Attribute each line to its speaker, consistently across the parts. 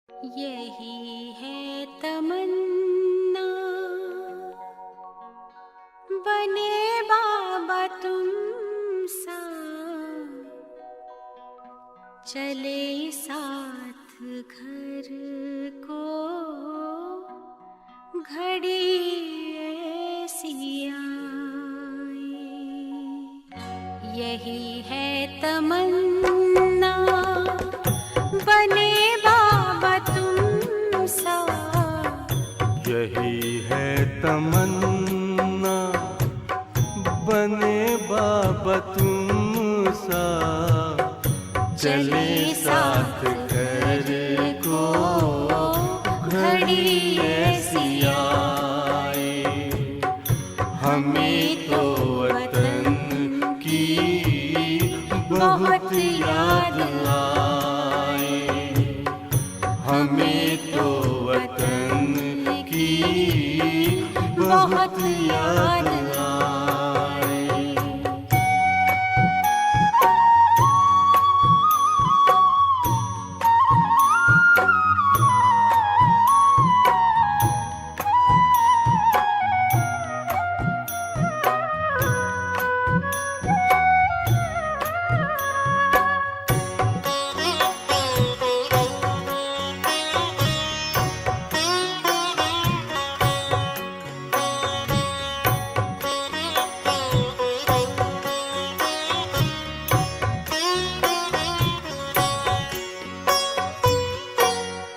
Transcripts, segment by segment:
Speaker 1: यही है तमन्ना, बने बाबा तुम सा, चले साथ घर को घड़ी ऐसी आए। यही है तमन्ना, बने बाबा तुम सा।
Speaker 2: यही है तमन्ना, बने बाबा तुम सा, चले साथ घर को घड़ी ऐसी आए। हमें तो वतन की बहुत याद आए, हमें तो वतन की बहुत याद आए।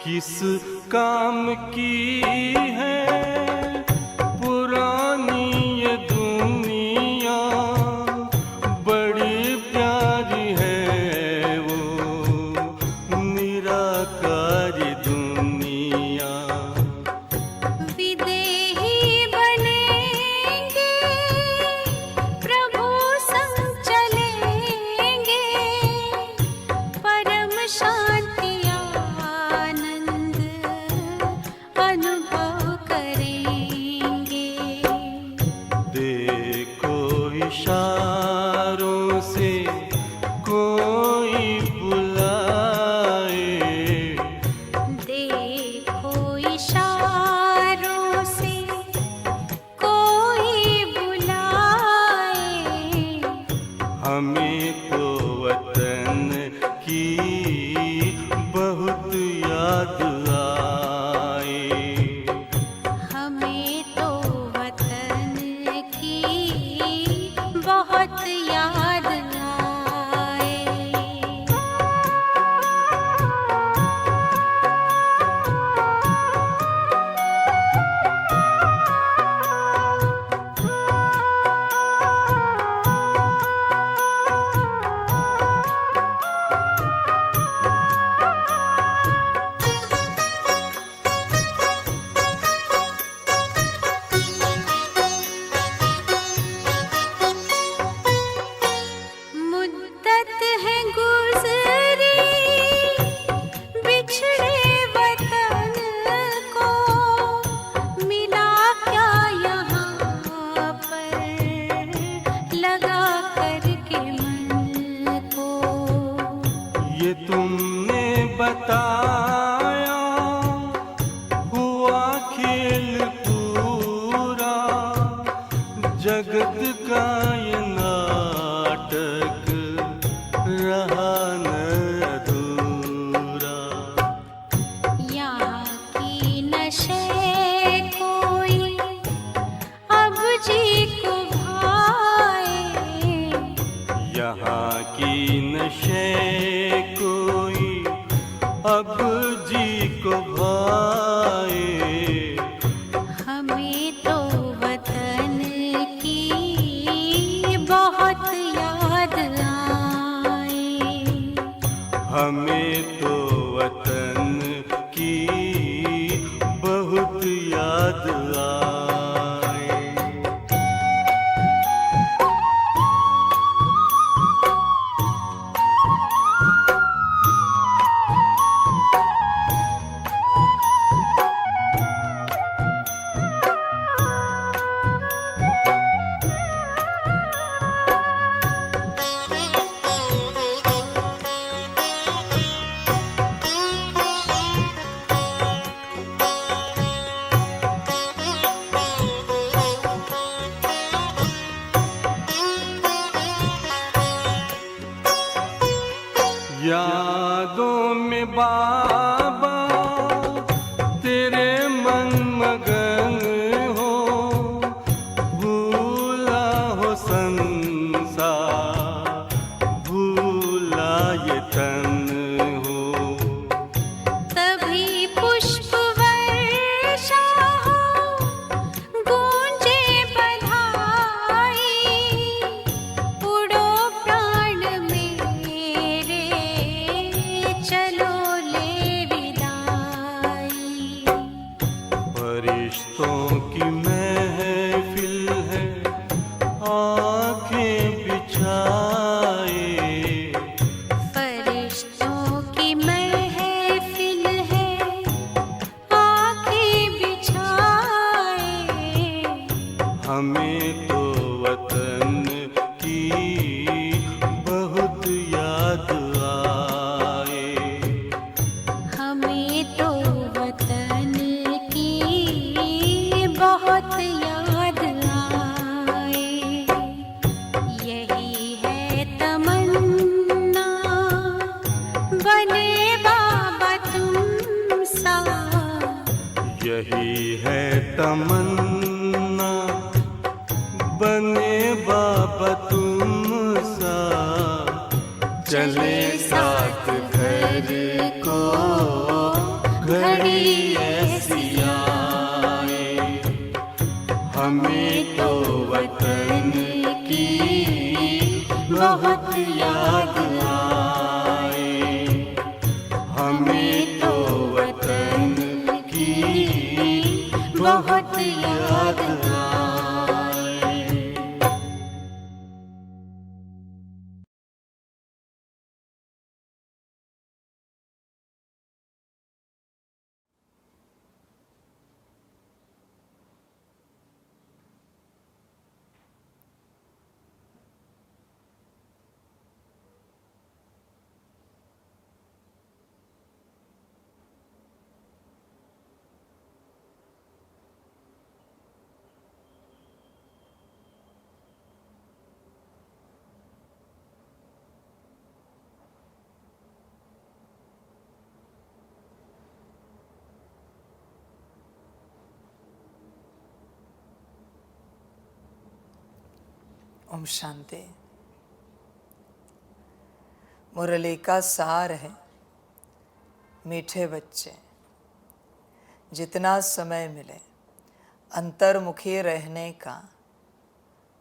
Speaker 2: किस काम की है पुरानी ये दुनिया, बड़ी प्यारी है वो निराकारी दुनिया।
Speaker 1: विदेही बनेंगे, प्रभु संग चलेंगे, परम शांति अनुभव करेंगे।
Speaker 2: देखो इशारों से कोई बुलाए,
Speaker 1: देखो इशारों से कोई बुलाए।
Speaker 2: हमें तो वतन की बहुत याद आए,
Speaker 1: हमें तो वतन की बहुत याद आए। मुद्दत है गुज़री बिछड़े वतन को, मिला क्या यहाँ पर लगा करके मन को।
Speaker 2: ये तुमने बताया हुआ खेल पूरा, जगत का ये नाटक रहा न अधूरा।
Speaker 1: यहाँ की नशे कोई अब जी को भाए,
Speaker 2: यहाँ की नशे कोई अब जी को भाए।
Speaker 1: हमें तो वतन की बहुत याद आए,
Speaker 2: हमें तो वतन की बहुत याद आए। मन मगन हो, भूला हो संसार, भूला ये तन हो।
Speaker 1: तभी पुष्प वर्षा हो, गूंजे बधाई, उड़ो प्राण मेरे, चलो ले विदाई।
Speaker 2: फरिश्तों की महफिल है, आंखें बिछाए,
Speaker 1: फरिश्तों की महफिल है, आंखें बिछाए।
Speaker 2: हमें तो वतन की बहुत याद आए।
Speaker 1: हमें तो वतन की बहुत याद आए। यही है तमन्ना, बने बाबा तुम सा।
Speaker 2: यही है तमन्ना, बने बाबा तुम सा। चले साथ घर को घड़ी ऐसी आए, हमें तो वतन की बहुत याद आए। हमें तो वतन की बहुत याद आए।
Speaker 3: ओम शांति। मुरली का सार है, मीठे बच्चे, जितना समय मिले अंतर्मुखी रहने का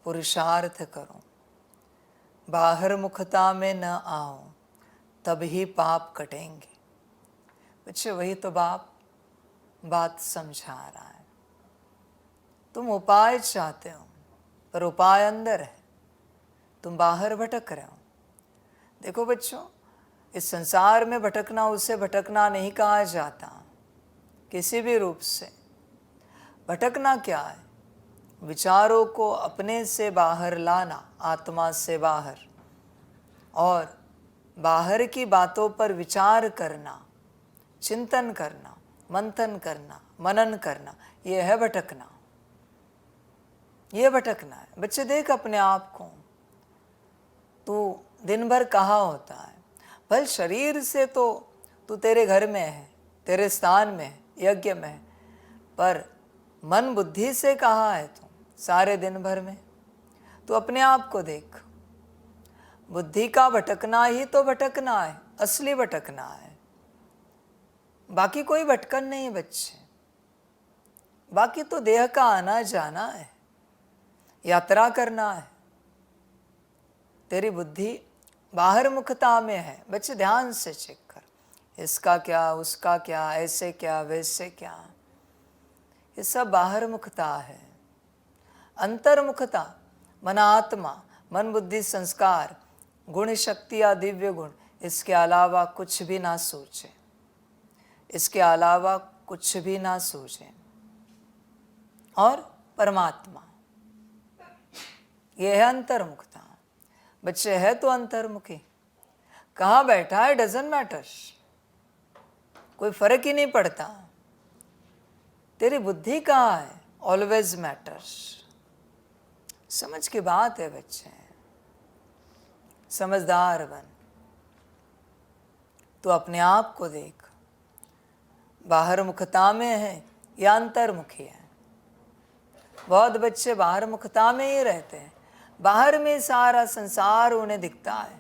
Speaker 3: पुरुषार्थ करो। बाहर मुखता में न आओ, तभी पाप कटेंगे। बच्चे, वही तो बात समझा रहा है। तुम उपाय चाहते हो, पर उपाय अंदर है, तुम बाहर भटक रहे हो। देखो बच्चों, इस संसार में भटकना उसे भटकना नहीं कहा जाता, किसी भी रूप से। भटकना क्या है? विचारों को अपने से बाहर लाना, आत्मा से बाहर, और बाहर की बातों पर विचार करना, चिंतन करना, मंथन करना, मनन करना, यह है भटकना। ये भटकना है। बच्चे देख अपने आप को, तू दिन भर कहाँ होता है? भले शरीर से तो तू तेरे घर में है, तेरे स्थान में है, यज्ञ में है, पर मन बुद्धि से कहाँ है तू सारे दिन भर में? तू अपने आप को देख। बुद्धि का भटकना ही तो भटकना है, असली भटकना है। बाकी कोई भटकन नहीं बच्चे। बाकी तो देह का आना जाना है, यात्रा करना है। तेरी बुद्धि बाहर मुखता में है। बच्चे ध्यान से चेक कर, इसका क्या, उसका क्या, ऐसे क्या, वैसे क्या, ये सब बाहर मुखता है। अंतर्मुखता मन, आत्मा, मन बुद्धि संस्कार, गुण शक्ति या दिव्य गुण, इसके अलावा कुछ भी ना सोचे, इसके अलावा कुछ भी ना सोचे। और परमात्मा, यह है अंतर्मुखता। बच्चे है तो अंतर्मुखी, कहाँ बैठा है डजंट मैटर, कोई फर्क ही नहीं पड़ता। तेरी बुद्धि कहाँ है, ऑलवेज मैटर्स। समझ की बात है बच्चे, समझदार बन। तो अपने आप को देख, बाहर मुखता में है या अंतर्मुखी है। बहुत बच्चे बाहर मुखता में ही रहते हैं, बाहर में सारा संसार उन्हें दिखता है।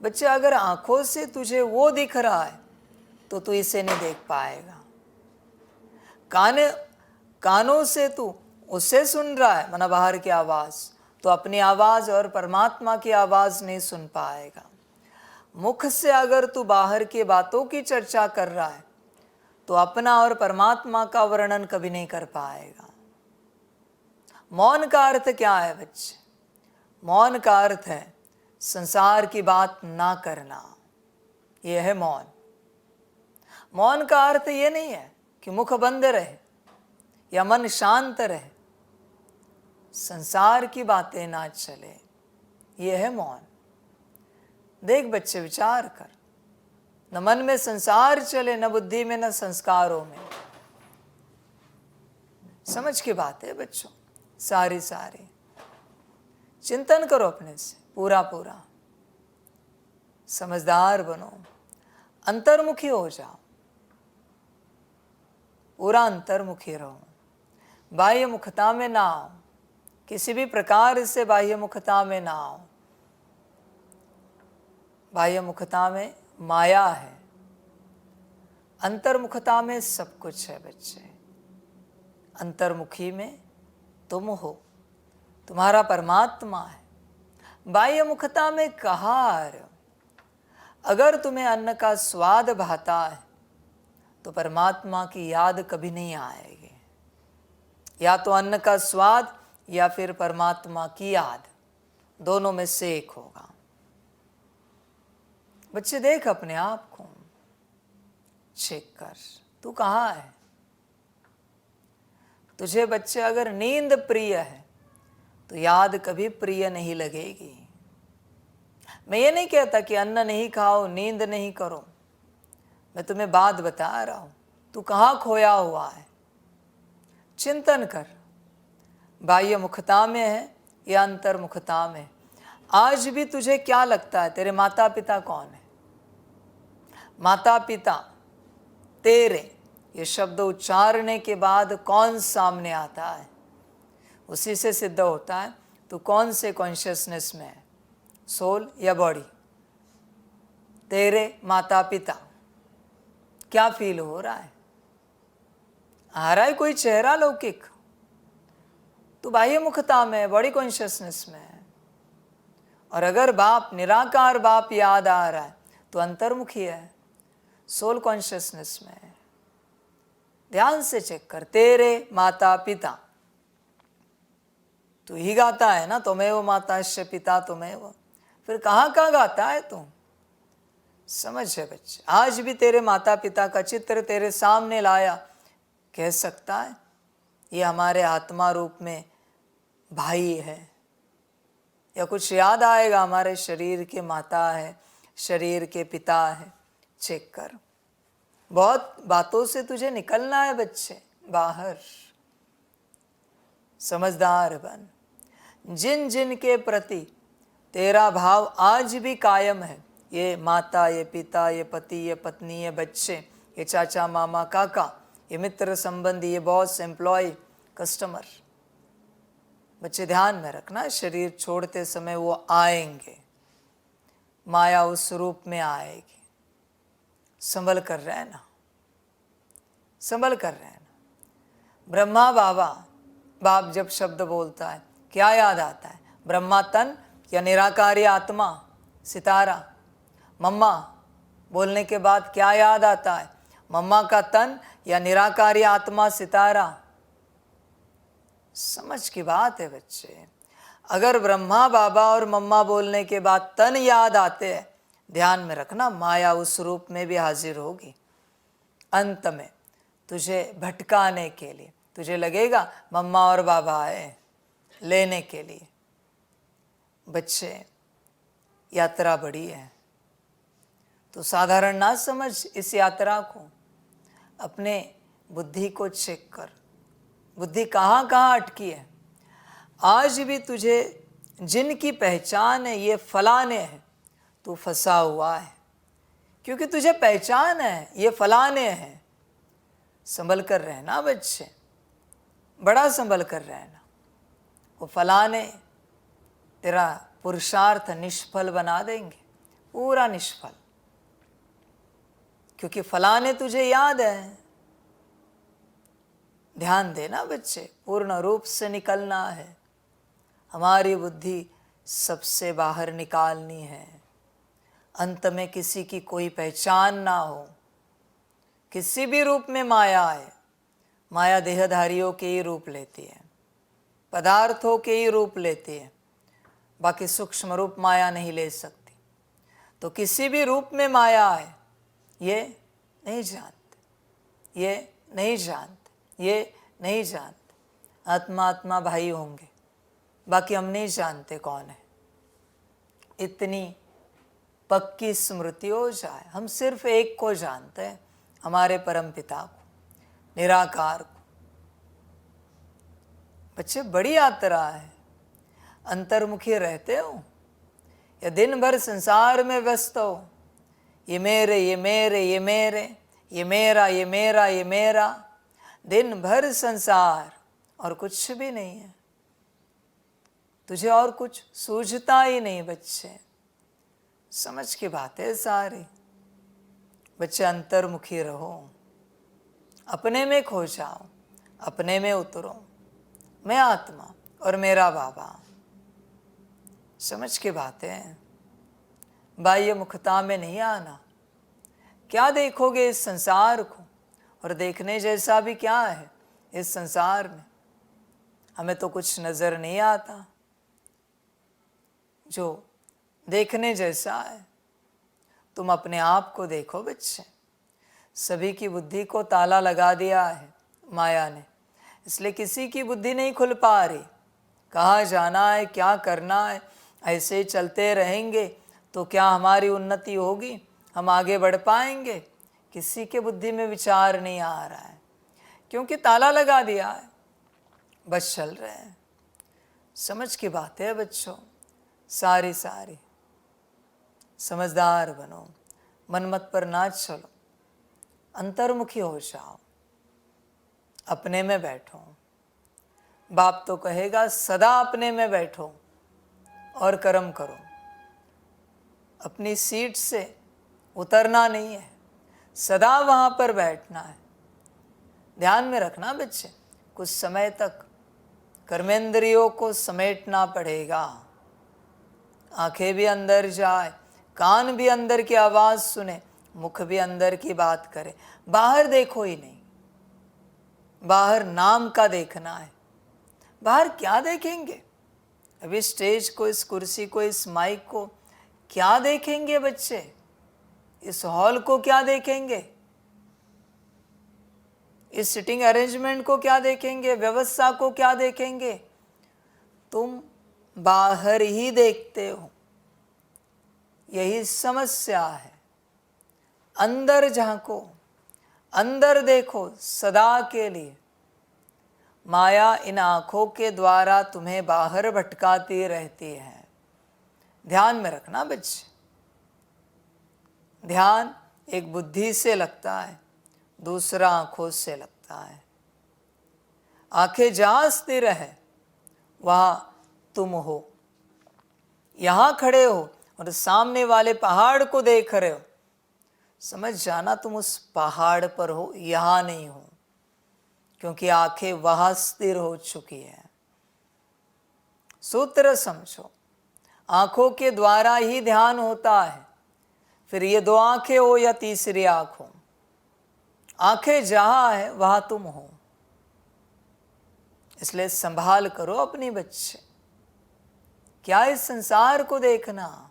Speaker 3: बच्चे, अगर आंखों से तुझे वो दिख रहा है तो तू इसे नहीं देख पाएगा। कानों से तू उससे सुन रहा है, माना बाहर की आवाज, तो अपनी आवाज और परमात्मा की आवाज नहीं सुन पाएगा। मुख से अगर तू बाहर की बातों की चर्चा कर रहा है तो अपना और परमात्मा का वर्णन कभी नहीं कर पाएगा। मौन का अर्थ क्या है बच्चे? मौन का अर्थ है संसार की बात ना करना, यह है मौन। मौन का अर्थ ये नहीं है कि मुख बंद रहे या मन शांत रहे, संसार की बातें ना चले, यह है मौन। देख बच्चे, विचार कर, न मन में संसार चले, न बुद्धि में, न संस्कारों में। समझ की बात है बच्चों, सारी चिंतन करो अपने से पूरा, समझदार बनो, अंतर्मुखी हो जाओ, पूरा अंतर्मुखी रहो, बाह्य मुखता में ना आओ, किसी भी प्रकार से बाह्य मुखता में ना आओ। बाह्य मुखता में माया है, अंतर्मुखता में सब कुछ है बच्चे। अंतर्मुखी में तुम हो, तुम्हारा परमात्मा है। बाह्य मुखता में कहाँ आ रहे हो? अगर तुम्हें अन्न का स्वाद भाता है तो परमात्मा की याद कभी नहीं आएगी। या तो अन्न का स्वाद या फिर परमात्मा की याद, दोनों में से एक होगा। बच्चे देख अपने आप को, चेक कर, तू कहाँ है? तुझे बच्चे अगर नींद प्रिय है तो याद कभी प्रिय नहीं लगेगी। मैं ये नहीं कहता कि अन्न नहीं खाओ, नींद नहीं करो, मैं तुम्हें बात बता रहा हूं, तू कहाँ खोया हुआ है? चिंतन कर, बाह्य मुखता में है या अंतर्मुखता में? आज भी तुझे क्या लगता है तेरे माता पिता कौन है? माता पिता तेरे, ये शब्द उच्चारने के बाद कौन सामने आता है? उसी से सिद्ध होता है तू कौन से कॉन्शियसनेस में है, सोल या बॉडी। तेरे माता पिता क्या फील हो रहा है? आ रहा है कोई चेहरा लौकिक? तू बाह्य मुखता में, बॉडी कॉन्शियसनेस में है। और अगर बाप, निराकार बाप याद आ रहा है तो अंतर्मुखी है, सोल कॉन्शियसनेस में है। ध्यान से चेक कर, तेरे माता पिता, तू ही गाता है ना, त्वमेव माताश्च पिता त्वमेव, फिर कहाँ गाता है तू? समझ है बच्चे, आज भी तेरे माता पिता का चित्र तेरे सामने लाया, कह सकता है ये हमारे आत्मा रूप में भाई है, या कुछ याद आएगा हमारे शरीर के माता है, शरीर के पिता है? चेक कर, बहुत बातों से तुझे निकलना है बच्चे बाहर। समझदार बन, जिन जिन के प्रति तेरा भाव आज भी कायम है, ये माता, ये पिता, ये पति, ये पत्नी, ये बच्चे, ये चाचा मामा काका, ये मित्र संबंधी, ये बॉस, एम्प्लॉय, कस्टमर, बच्चे ध्यान में रखना, शरीर छोड़ते समय वो आएंगे, माया उस रूप में आएगी। संभल कर रहना, संभल कर रहना। ब्रह्मा बाबा, बाप जब शब्द बोलता है क्या याद आता है? ब्रह्मा तन या निराकारी आत्मा, सितारा। मम्मा बोलने के बाद क्या याद आता है? मम्मा का तन या निराकारी आत्मा, सितारा। समझ की बात है बच्चे। अगर ब्रह्मा बाबा और मम्मा बोलने के बाद तन याद आते हैं, ध्यान में रखना माया उस रूप में भी हाजिर होगी। अंत में तुझे भटकाने के लिए, तुझे लगेगा मम्मा और बाबा आए लेने के लिए। बच्चे, यात्रा बड़ी है, तो साधारण ना समझ इस यात्रा को। अपने बुद्धि को चेक कर, बुद्धि कहाँ कहाँ अटकी है। आज भी तुझे जिनकी पहचान है ये फलाने हैं, तू फंसा हुआ है, क्योंकि तुझे पहचान है ये फलाने हैं। संभल कर रहना बच्चे, बड़ा संभल कर रहना। वो फलाने तेरा पुरुषार्थ निष्फल बना देंगे, पूरा निष्फल, क्योंकि फलाने तुझे याद है। ध्यान देना बच्चे, पूर्ण रूप से निकलना है। हमारी बुद्धि सबसे बाहर निकालनी है। अंत में किसी की कोई पहचान ना हो। किसी भी रूप में माया है, माया देहधारियों के ही रूप लेती है, पदार्थों के ही रूप लेती है, बाकी सूक्ष्म रूप माया नहीं ले सकती। तो किसी भी रूप में माया है, ये नहीं जानते, ये नहीं जानते, ये नहीं जानते। आत्मा आत्मा भाई होंगे, बाकी हम नहीं जानते कौन है। इतनी पक्की स्मृति हो जाए, हम सिर्फ एक को जानते हैं, हमारे परम पिता को, निराकार को। बच्चे बड़ी यात्रा है, अंतर्मुखी रहते हो या दिन भर संसार में व्यस्त हो, ये मेरे, ये मेरे, ये मेरे, ये मेरा, ये मेरा, ये मेरा, दिन भर संसार और कुछ भी नहीं है। तुझे और कुछ सूझता ही नहीं बच्चे। समझ की बात है सारी। बच्चे अंतर्मुखी रहो, अपने में खो जाओ, अपने में उतरो। मैं आत्मा और मेरा बाबा। समझ की बात है। बाह्य मुखता में नहीं आना। क्या देखोगे इस संसार को, और देखने जैसा भी क्या है इस संसार में। हमें तो कुछ नजर नहीं आता जो देखने जैसा है। तुम अपने आप को देखो बच्चे। सभी की बुद्धि को ताला लगा दिया है माया ने, इसलिए किसी की बुद्धि नहीं खुल पा रही। कहाँ जाना है, क्या करना है, ऐसे ही चलते रहेंगे तो क्या हमारी उन्नति होगी, हम आगे बढ़ पाएंगे? किसी के बुद्धि में विचार नहीं आ रहा है, क्योंकि ताला लगा दिया है, बस चल रहे हैं। समझ की बात है बच्चों, सारी सारी। समझदार बनो, मनमत पर ना चलो, अंतर्मुखी हो जाओ, अपने में बैठो। बाप तो कहेगा सदा अपने में बैठो और कर्म करो। अपनी सीट से उतरना नहीं है, सदा वहाँ पर बैठना है। ध्यान में रखना बच्चे, कुछ समय तक कर्मेंद्रियों को समेटना पड़ेगा। आंखें भी अंदर जाए, कान भी अंदर की आवाज़ सुने, मुख भी अंदर की बात करे। बाहर देखो ही नहीं, बाहर नाम का देखना है। बाहर क्या देखेंगे? अभी स्टेज को, इस कुर्सी को, इस माइक को क्या देखेंगे बच्चे? इस हॉल को क्या देखेंगे? इस सिटिंग अरेंजमेंट को क्या देखेंगे? व्यवस्था को क्या देखेंगे? तुम बाहर ही देखते हो, यही समस्या है। अंदर झांको, अंदर देखो सदा के लिए। माया इन आँखों के द्वारा तुम्हें बाहर भटकाती रहती है। ध्यान में रखना बच्चे। ध्यान एक बुद्धि से लगता है, दूसरा आँखों से लगता है। आंखें जहाँ स्थिर है वहाँ तुम हो। यहाँ खड़े हो और सामने वाले पहाड़ को देख रहे हो, समझ जाना तुम उस पहाड़ पर हो, यहाँ नहीं हो, क्योंकि आंखें वहाँ स्थिर हो चुकी है। सूत्र समझो, आंखों के द्वारा ही ध्यान होता है। फिर ये दो आंखें हो या तीसरी आंख हो, आंखें जहाँ है वहाँ तुम हो। इसलिए संभाल करो अपनी बच्चे। क्या इस संसार को देखना?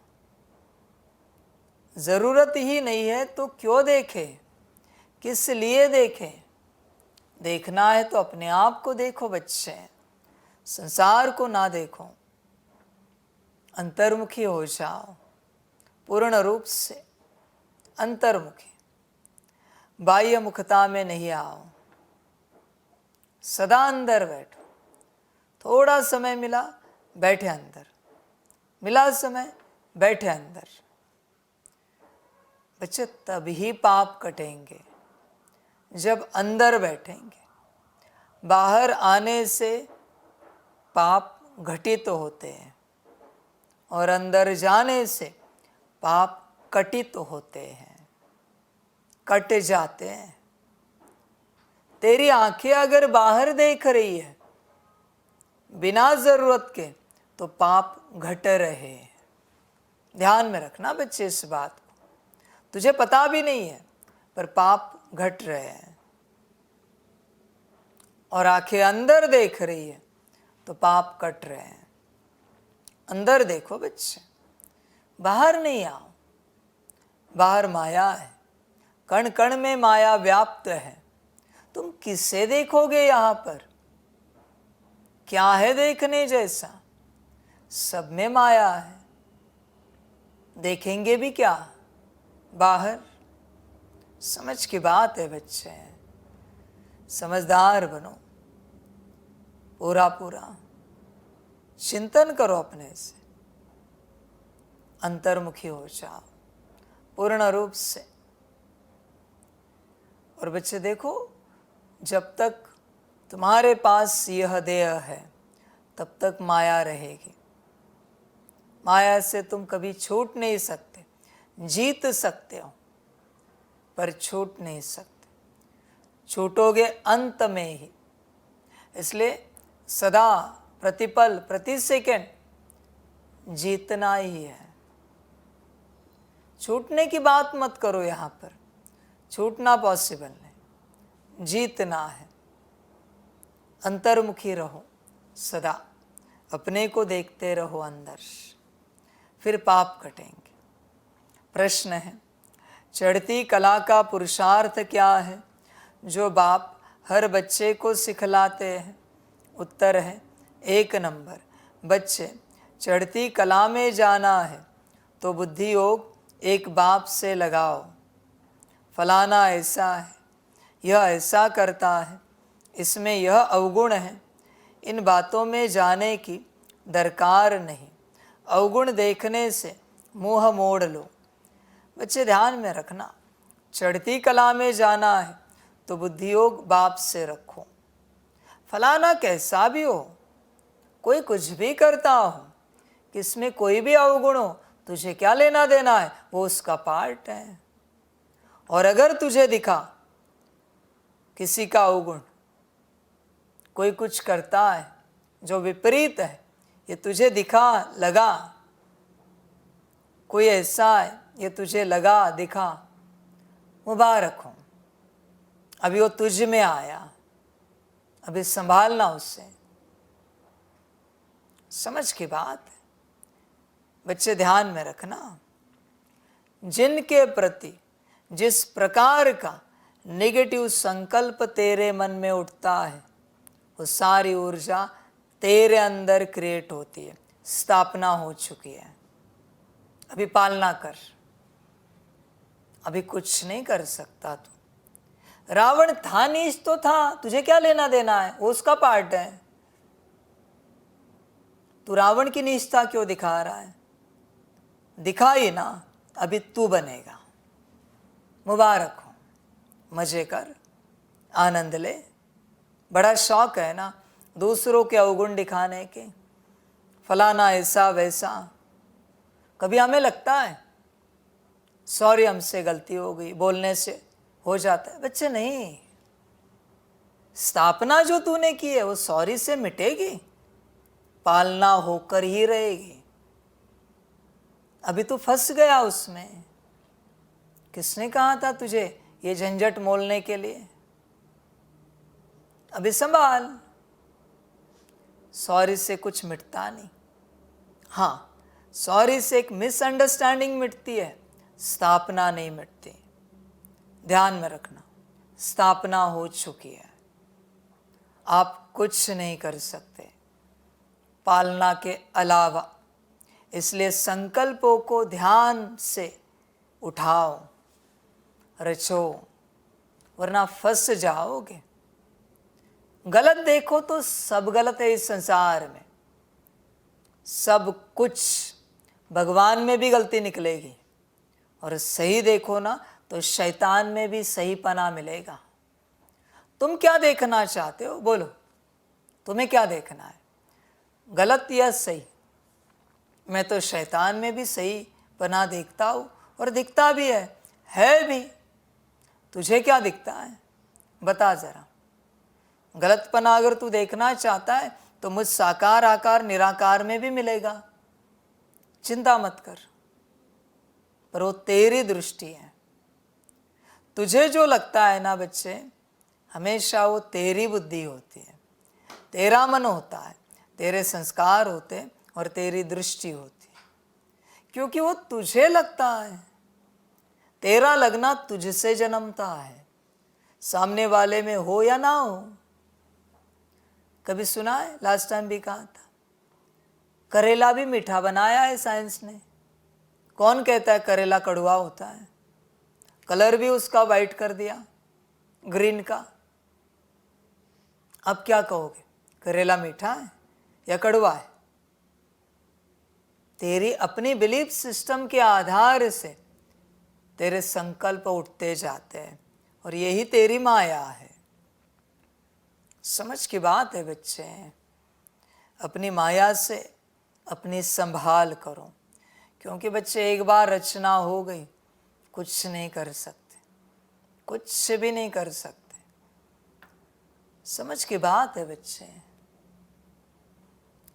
Speaker 3: जरूरत ही नहीं है तो क्यों देखे? किस लिए देखे? देखना है तो अपने आप को देखो बच्चे, संसार को ना देखो। अंतर्मुखी हो जाओ, पूर्ण रूप से अंतर्मुखी। बाह्य मुखता में नहीं आओ, सदा अंदर बैठो। थोड़ा समय मिला, बैठे अंदर, मिला समय, बैठे अंदर। बच्चे तभी पाप कटेंगे जब अंदर बैठेंगे, बाहर आने से पाप घटित होते हैं और अंदर जाने से पाप कटित होते हैं, कट जाते हैं। तेरी आंखें अगर बाहर देख रही है बिना जरूरत के, तो पाप घट रहे हैं। ध्यान में रखना बच्चे इस बात को। तुझे पता भी नहीं है पर पाप घट रहे हैं। और आंखें अंदर देख रही है तो पाप कट रहे हैं। अंदर देखो बच्चे, बाहर नहीं आओ। बाहर माया है, कण कण में माया व्याप्त है। तुम किससे देखोगे? यहाँ पर क्या है देखने जैसा? सब में माया है। देखेंगे भी क्या बाहर? समझ की बात है बच्चे, समझदार बनो। पूरा पूरा चिंतन करो, अपने से अंतर्मुखी हो जाओ पूर्ण रूप से। और बच्चे देखो, जब तक तुम्हारे पास यह देह है तब तक माया रहेगी। माया से तुम कभी छूट नहीं सकते। जीत सकते हो पर छूट नहीं सकते। छूटोगे अंत में ही। इसलिए सदा, प्रतिपल, प्रति सेकंड जीतना ही है। छूटने की बात मत करो। यहाँ पर छूटना पॉसिबल नहीं, जीतना है। अंतर्मुखी रहो सदा, अपने को देखते रहो अंदर, फिर पाप कटेंगे। प्रश्न है, चढ़ती कला का पुरुषार्थ क्या है जो बाप हर बच्चे को सिखलाते हैं? उत्तर है 1 नंबर, बच्चे चढ़ती कला में जाना है तो बुद्धि योग एक बाप से लगाओ। फलाना ऐसा है, यह ऐसा करता है, इसमें यह अवगुण है, इन बातों में जाने की दरकार नहीं। अवगुण देखने से मुंह मोड़ लो। बच्चे ध्यान में रखना, चढ़ती कला में जाना है तो बुद्धि योग बाप से रखो। फलाना कैसा भी हो, कोई कुछ भी करता हो, किसमें कोई भी अवगुण हो, तुझे क्या लेना देना है? वो उसका पार्ट है। और अगर तुझे दिखा किसी का अवगुण, कोई कुछ करता है जो विपरीत है, ये तुझे दिखा, लगा, कोई ऐसा है, ये तुझे लगा, दिखा, मुबारक हो, अभी वो तुझ में आया, अभी संभालना उससे। समझ की बात है बच्चे, ध्यान में रखना। जिनके प्रति जिस प्रकार का नेगेटिव संकल्प तेरे मन में उठता है, वो सारी ऊर्जा तेरे अंदर क्रिएट होती है, स्थापना हो चुकी है। अभी पालना कर, अभी कुछ नहीं कर सकता तू। रावण था, नीच तो था, तुझे क्या लेना देना है? वो उसका पार्ट है। तू रावण की नीचता क्यों दिखा रहा है? दिखा ही ना, अभी तू बनेगा। मुबारक हो, मजे कर, आनंद ले। बड़ा शौक है ना दूसरों के अवगुण दिखाने के, फलाना ऐसा वैसा। कभी हमें लगता है सॉरी, हमसे गलती हो गई, बोलने से हो जाता है। बच्चे नहीं, स्थापना जो तूने की है वो सॉरी से मिटेगी, पालना होकर ही रहेगी। अभी तू फंस गया उसमें। किसने कहा था तुझे ये झंझट मोलने के लिए? अभी संभाल। सॉरी से कुछ मिटता नहीं। हाँ, सॉरी से एक मिसअंडरस्टैंडिंग मिटती है, स्थापना नहीं मिटती। ध्यान में रखना, स्थापना हो चुकी है, आप कुछ नहीं कर सकते पालना के अलावा। इसलिए संकल्पों को ध्यान से उठाओ, रचो, वरना फंस जाओगे। गलत देखो तो सब गलत है इस संसार में, सब कुछ। भगवान में भी गलती निकलेगी, और सही देखो ना तो शैतान में भी सही पना मिलेगा। तुम क्या देखना चाहते हो, बोलो, तुम्हें क्या देखना है, गलत या सही? मैं तो शैतान में भी सही पना देखता हूँ और दिखता भी है भी। तुझे क्या दिखता है, बता जरा। गलतपना अगर तू देखना चाहता है तो मुझ साकार आकार निराकार में भी मिलेगा, चिंता मत कर। पर वो तेरी दृष्टि है। तुझे जो लगता है ना बच्चे, हमेशा वो तेरी बुद्धि होती है, तेरा मन होता है, तेरे संस्कार होते हैं और तेरी दृष्टि होती है, क्योंकि वो तुझे लगता है। तेरा लगना तुझसे जन्मता है, सामने वाले में हो या ना हो। कभी सुना है, लास्ट टाइम भी कहा था, करेला भी मीठा बनाया है साइंस ने। कौन कहता है करेला कड़वा होता है? कलर भी उसका वाइट कर दिया, ग्रीन का। अब क्या कहोगे, करेला मीठा है या कड़वा है? तेरी अपनी बिलीफ सिस्टम के आधार से तेरे संकल्प उठते जाते हैं और यही तेरी माया है। समझ की बात है बच्चे, अपनी माया से अपनी संभाल करो, क्योंकि बच्चे एक बार रचना हो गई, कुछ नहीं कर सकते, कुछ भी नहीं कर सकते। समझ की बात है बच्चे।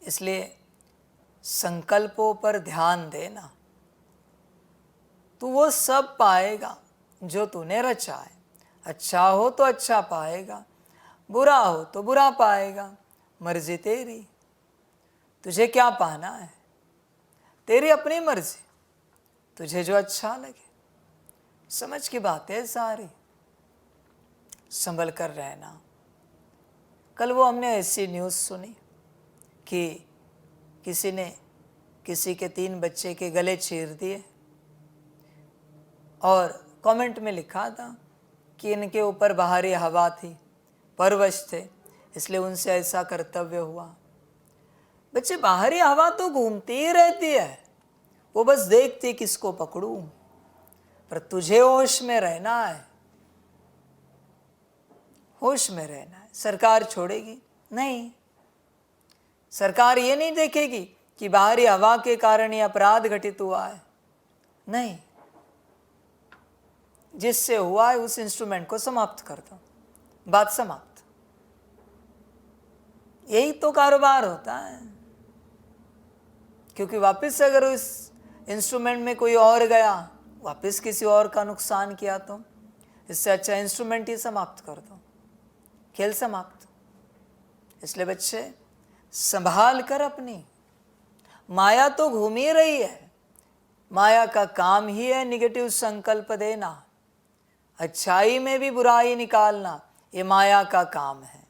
Speaker 3: इसलिए संकल्पों पर ध्यान देना, तू वो सब पाएगा जो तूने रचा है। अच्छा हो तो अच्छा पाएगा, बुरा हो तो बुरा पाएगा, मर्जी तेरी। तुझे क्या पाना है, तेरी अपनी मर्जी, तुझे जो अच्छा लगे। समझ की बात है सारी, संभल कर रहना। कल वो हमने ऐसी न्यूज़ सुनी कि किसी ने किसी के 3 बच्चे के गले चीर दिए और कमेंट में लिखा था कि इनके ऊपर बाहरी हवा थी, परवश थे, इसलिए उनसे ऐसा कर्तव्य हुआ। बच्चे, बाहरी हवा तो घूमती ही रहती है, वो बस देखती किसको पकड़ूं। पर तुझे होश में रहना है, होश में रहना है। सरकार छोड़ेगी नहीं, सरकार ये नहीं देखेगी कि बाहरी हवा के कारण ये अपराध घटित हुआ है, नहीं। जिससे हुआ है उस इंस्ट्रूमेंट को समाप्त कर दो, बात समाप्त। यही तो कारोबार होता है। क्योंकि वापस अगर उस इंस्ट्रूमेंट में कोई और गया, वापस किसी और का नुकसान किया, तो इससे अच्छा इंस्ट्रूमेंट ही समाप्त कर दो, खेल समाप्त। इसलिए बच्चे, संभाल कर अपनी माया तो घूम ही रही है। माया का काम ही है निगेटिव संकल्प देना, अच्छाई में भी बुराई निकालना, ये माया का काम है,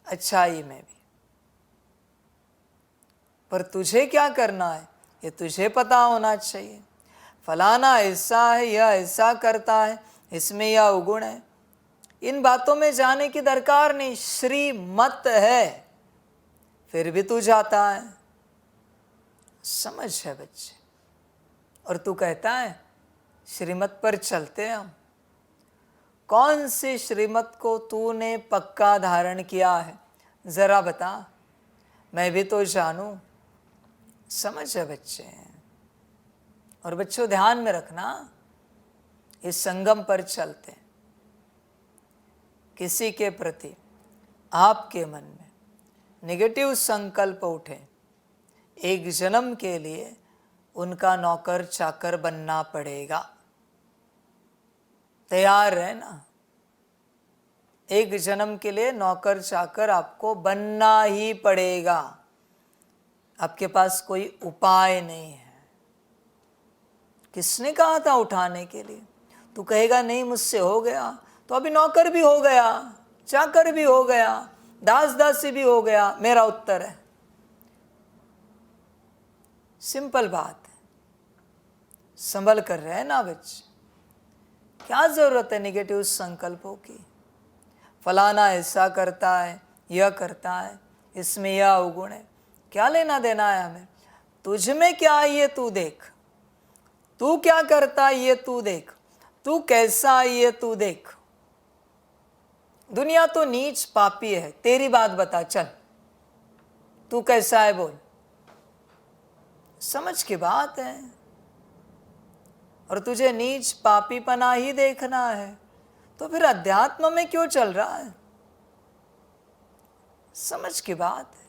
Speaker 3: अच्छाई में भी। पर तुझे क्या करना है ये तुझे पता होना चाहिए। फलाना ऐसा है, यह ऐसा करता है, इसमें यह अवगुण है, इन बातों में जाने की दरकार नहीं। श्रीमत है, फिर भी तू जाता है। समझ है बच्चे। और तू कहता है श्रीमत पर चलते हम। कौन सी श्रीमत को तूने पक्का धारण किया है, जरा बता, मैं भी तो जानूं। समझ है बच्चे। और बच्चों, ध्यान में रखना, इस संगम पर चलते, किसी के प्रति आपके मन में नेगेटिव संकल्प उठे, एक जन्म के लिए उनका नौकर चाकर बनना पड़ेगा। तैयार रहना, एक जन्म के लिए नौकर चाकर आपको बनना ही पड़ेगा। आपके पास कोई उपाय नहीं है। किसने कहा था उठाने के लिए? तू कहेगा नहीं मुझसे हो गया, तो अभी नौकर भी हो गया, चाकर भी हो गया, दास दासी भी हो गया। मेरा उत्तर है, सिंपल बात है, संभल कर रहना बच्चे। क्या जरूरत है नेगेटिव संकल्पों की? फलाना ऐसा करता है, यह करता है, इसमें यह अवगुण है, क्या लेना देना है हमें? तुझ में क्या है ये तू देख, तू क्या करता है ये तू देख, तू कैसा है ये तू देख, दुनिया तो नीच पापी है, तेरी बात बता, चल तू कैसा है बोल। समझ की बात है। और तुझे नीच पापी पना ही देखना है तो फिर अध्यात्म में क्यों चल रहा है? समझ की बात है।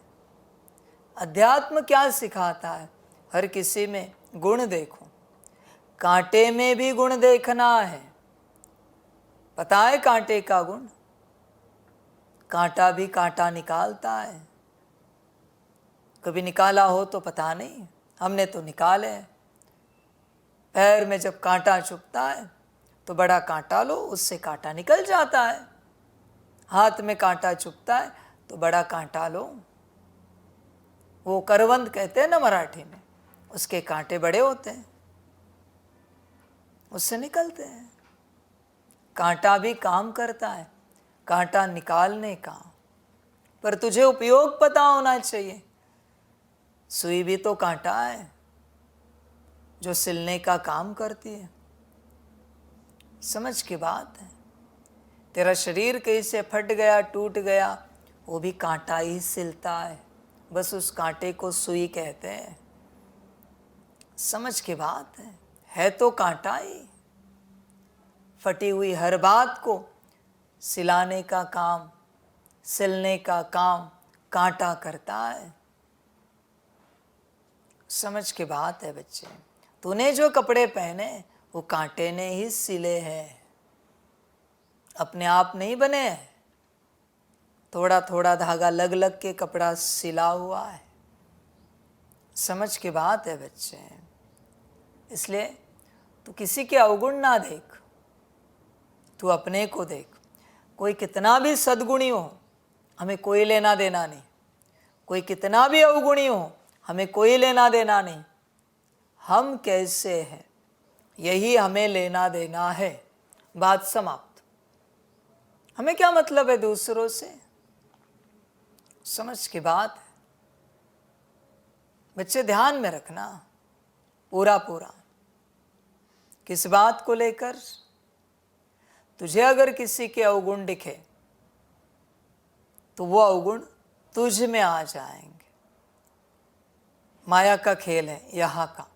Speaker 3: अध्यात्म क्या सिखाता है? हर किसी में गुण देखो, कांटे में भी गुण देखना है। पता है कांटे का गुण? कांटा भी कांटा निकालता है। कभी निकाला हो तो पता नहीं, हमने तो निकाले। पैर में जब कांटा चुभता है तो बड़ा कांटा लो, उससे कांटा निकल जाता है। हाथ में कांटा चुभता है तो बड़ा कांटा लो, वो करवंद कहते हैं ना मराठी में, उसके कांटे बड़े होते हैं, उससे निकलते हैं। कांटा भी काम करता है, कांटा निकालने का, पर तुझे उपयोग पता होना चाहिए। सुई भी तो कांटा है जो सिलने का काम करती है। समझ की बात है। तेरा शरीर कैसे फट गया, टूट गया, वो भी कांटा ही सिलता है, बस उस कांटे को सुई कहते हैं। समझ की बात है तो कांटा ही। फटी हुई हर बात को सिलाने का काम, सिलने का काम कांटा करता है। समझ की बात है बच्चे। तूने जो कपड़े पहने वो कांटे ने ही सिले हैं, अपने आप नहीं बने हैं। थोड़ा थोड़ा धागा लग लग के कपड़ा सिला हुआ है। समझ की बात है बच्चे। इसलिए तू किसी के अवगुण ना देख, तू अपने को देख। कोई कितना भी सद्गुणी हो, हमें कोई लेना देना नहीं। कोई कितना भी अवगुणी हो, हमें कोई लेना देना नहीं। हम कैसे हैं, यही हमें लेना देना है। बात समाप्त। हमें क्या मतलब है दूसरों से? समझ की बात है बच्चे, ध्यान में रखना पूरा पूरा। किस बात को लेकर? तुझे अगर किसी के अवगुण दिखे तो वो अवगुण तुझ में आ जाएंगे। माया का खेल है यहाँ का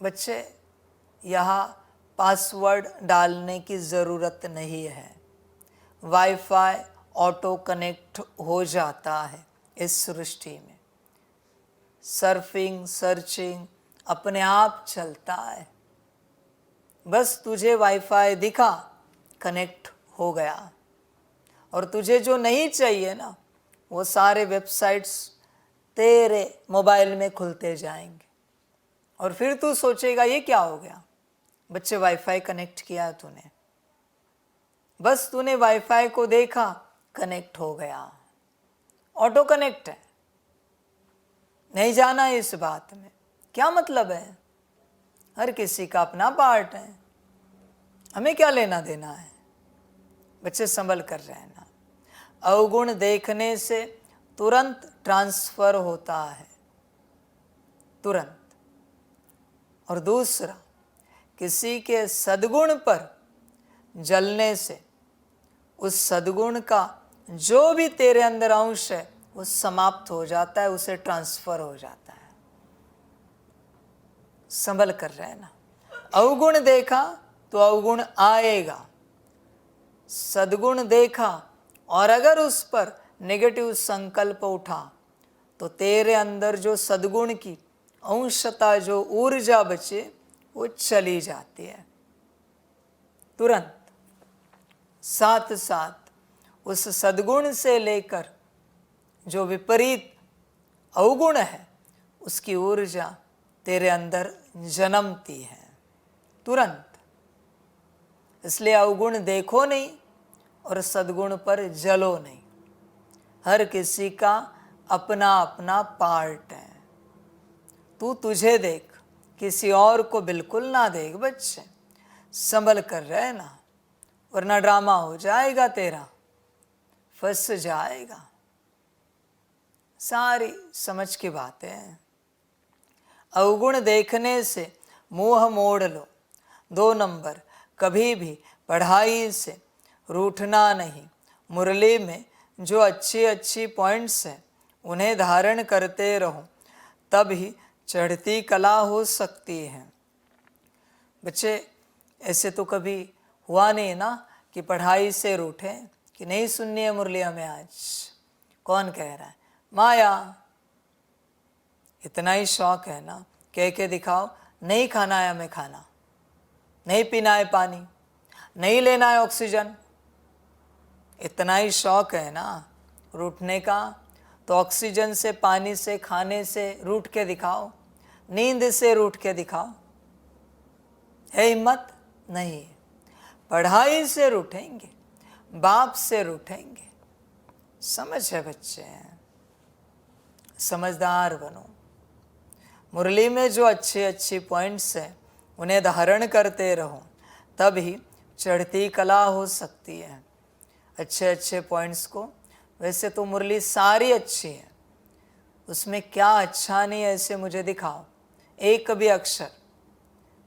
Speaker 3: बच्चे। यहाँ पासवर्ड डालने की ज़रूरत नहीं है। वाईफाई ऑटो कनेक्ट हो जाता है इस सृष्टि में। सर्फिंग सर्चिंग अपने आप चलता है। बस तुझे वाईफाई दिखा, कनेक्ट हो गया। और तुझे जो नहीं चाहिए ना, वो सारे वेबसाइट्स तेरे मोबाइल में खुलते जाएंगे। और फिर तू सोचेगा ये क्या हो गया? बच्चे वाईफाई कनेक्ट किया तूने, बस तूने वाईफाई को देखा, कनेक्ट हो गया। ऑटो कनेक्ट है, नहीं जाना इस बात में। क्या मतलब है? हर किसी का अपना पार्ट है, हमें क्या लेना देना है? बच्चे संभल कर रहना। अवगुण देखने से तुरंत ट्रांसफर होता है, तुरंत। और दूसरा, किसी के सद्गुण पर जलने से उस सद्गुण का जो भी तेरे अंदर अंश है वो समाप्त हो जाता है, उसे ट्रांसफर हो जाता है। संभल कर रहना। अवगुण देखा तो अवगुण आएगा, सद्गुण देखा और अगर उस पर नेगेटिव संकल्प उठा तो तेरे अंदर जो सद्गुण की अंशता, जो ऊर्जा बचे, वो चली जाती है तुरंत। साथ साथ उस सद्गुण से लेकर जो विपरीत अवगुण है उसकी ऊर्जा तेरे अंदर जन्मती है तुरंत। इसलिए अवगुण देखो नहीं और सद्गुण पर जलो नहीं। हर किसी का अपना अपना पार्ट है। तू तुझे देख, किसी और को बिल्कुल ना देख बच्चे। संभल कर रहना, वरना ड्रामा हो जाएगा तेरा, फंस जाएगा। सारी समझ की बातें हैं। अवगुण देखने से मुंह मोड़ लो। 2 नंबर, कभी भी पढ़ाई से, रूठना नहीं। मुरली में जो अच्छी अच्छी पॉइंट्स हैं उन्हें धारण करते रहो, तब ही चढ़ती कला हो सकती है। बच्चे, ऐसे तो कभी हुआ नहीं ना कि पढ़ाई से रूठे कि नहीं सुननी है मुरली हमें आज। कौन कह रहा है? माया। इतना ही शौक है ना, कह के दिखाओ, नहीं खाना है हमें खाना, नहीं पीना है पानी, नहीं लेना है ऑक्सीजन। इतना ही शौक है ना रूठने का, तो ऑक्सीजन से, पानी से, खाने से रूठ के दिखाओ, नींद से रूठ के दिखाओ। है हिम्मत? नहीं। पढ़ाई से रूठेंगे, बाप से रूठेंगे। समझ है बच्चे? समझदार बनो। मुरली में जो अच्छे अच्छे पॉइंट्स हैं उन्हें धारण करते रहो, तब ही चढ़ती कला हो सकती है। अच्छे अच्छे पॉइंट्स को, वैसे तो मुरली सारी अच्छी है, उसमें क्या अच्छा नहीं है ऐसे मुझे दिखाओ। एक भी अक्षर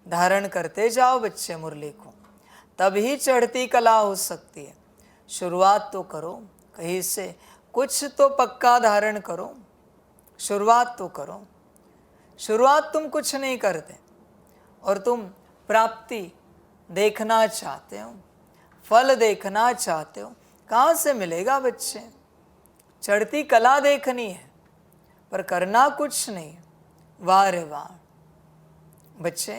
Speaker 3: धारण करते जाओ बच्चे मुरली को, तभी चढ़ती कला हो सकती है। शुरुआत तो करो कहीं से, कुछ तो पक्का धारण करो। शुरुआत तो करो। शुरुआत तुम कुछ नहीं करते और तुम प्राप्ति देखना चाहते हो, फल देखना चाहते हो, कहाँ से मिलेगा बच्चे? चढ़ती कला देखनी है पर करना कुछ नहीं। वाह रे वाह। बच्चे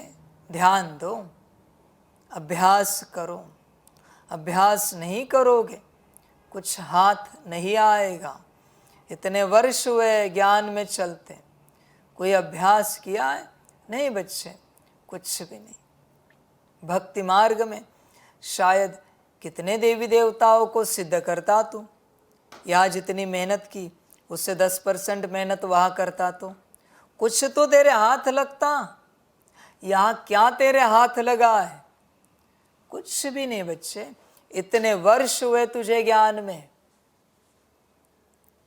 Speaker 3: ध्यान दो, अभ्यास करो। अभ्यास नहीं करोगे कुछ हाथ नहीं आएगा। इतने वर्ष हुए ज्ञान में चलते, कोई अभ्यास किया है? नहीं बच्चे, कुछ भी नहीं। भक्ति मार्ग में शायद कितने देवी देवताओं को सिद्ध करता तू। यहाँ जितनी मेहनत की उससे 10% मेहनत वहाँ करता तो कुछ तो तेरे हाथ लगता। यहाँ क्या तेरे हाथ लगा है? कुछ भी नहीं बच्चे। इतने वर्ष हुए तुझे ज्ञान में,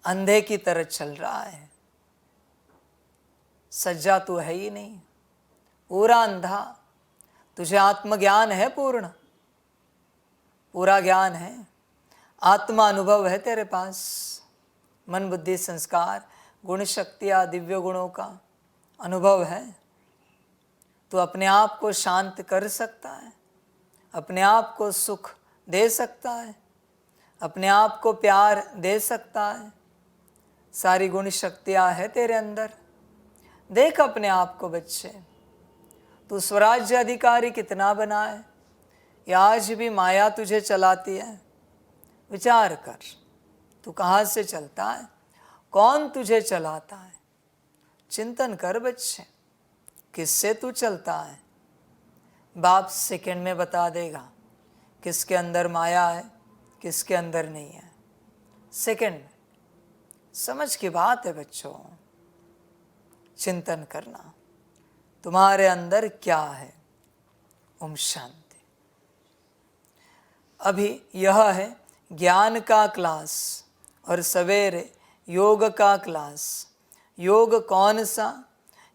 Speaker 3: अंधे की तरह चल रहा है। सज्जा तो है ही नहीं, पूरा अंधा। तुझे आत्मज्ञान है पूर्ण, पूरा ज्ञान है, आत्मा अनुभव है तेरे पास। मन बुद्धि संस्कार गुण शक्तियाँ दिव्य गुणों का अनुभव है। तू अपने आप को शांत कर सकता है, अपने आप को सुख दे सकता है, अपने आप को प्यार दे सकता है। सारी गुण शक्तियाँ है तेरे अंदर। देख अपने आप को बच्चे, तू स्वराज्य अधिकारी कितना बना है, या आज भी माया तुझे चलाती है? विचार कर, तू कहाँ से चलता है, कौन तुझे चलाता है? चिंतन कर बच्चे, किससे तू चलता है? बाप सेकंड में बता देगा किसके अंदर माया है, किसके अंदर नहीं है। सेकंड में। समझ की बात है बच्चों। चिंतन करना, तुम्हारे अंदर क्या है। ओम शांति। अभी यह है ज्ञान का क्लास और सवेरे योग का क्लास। योग कौन सा,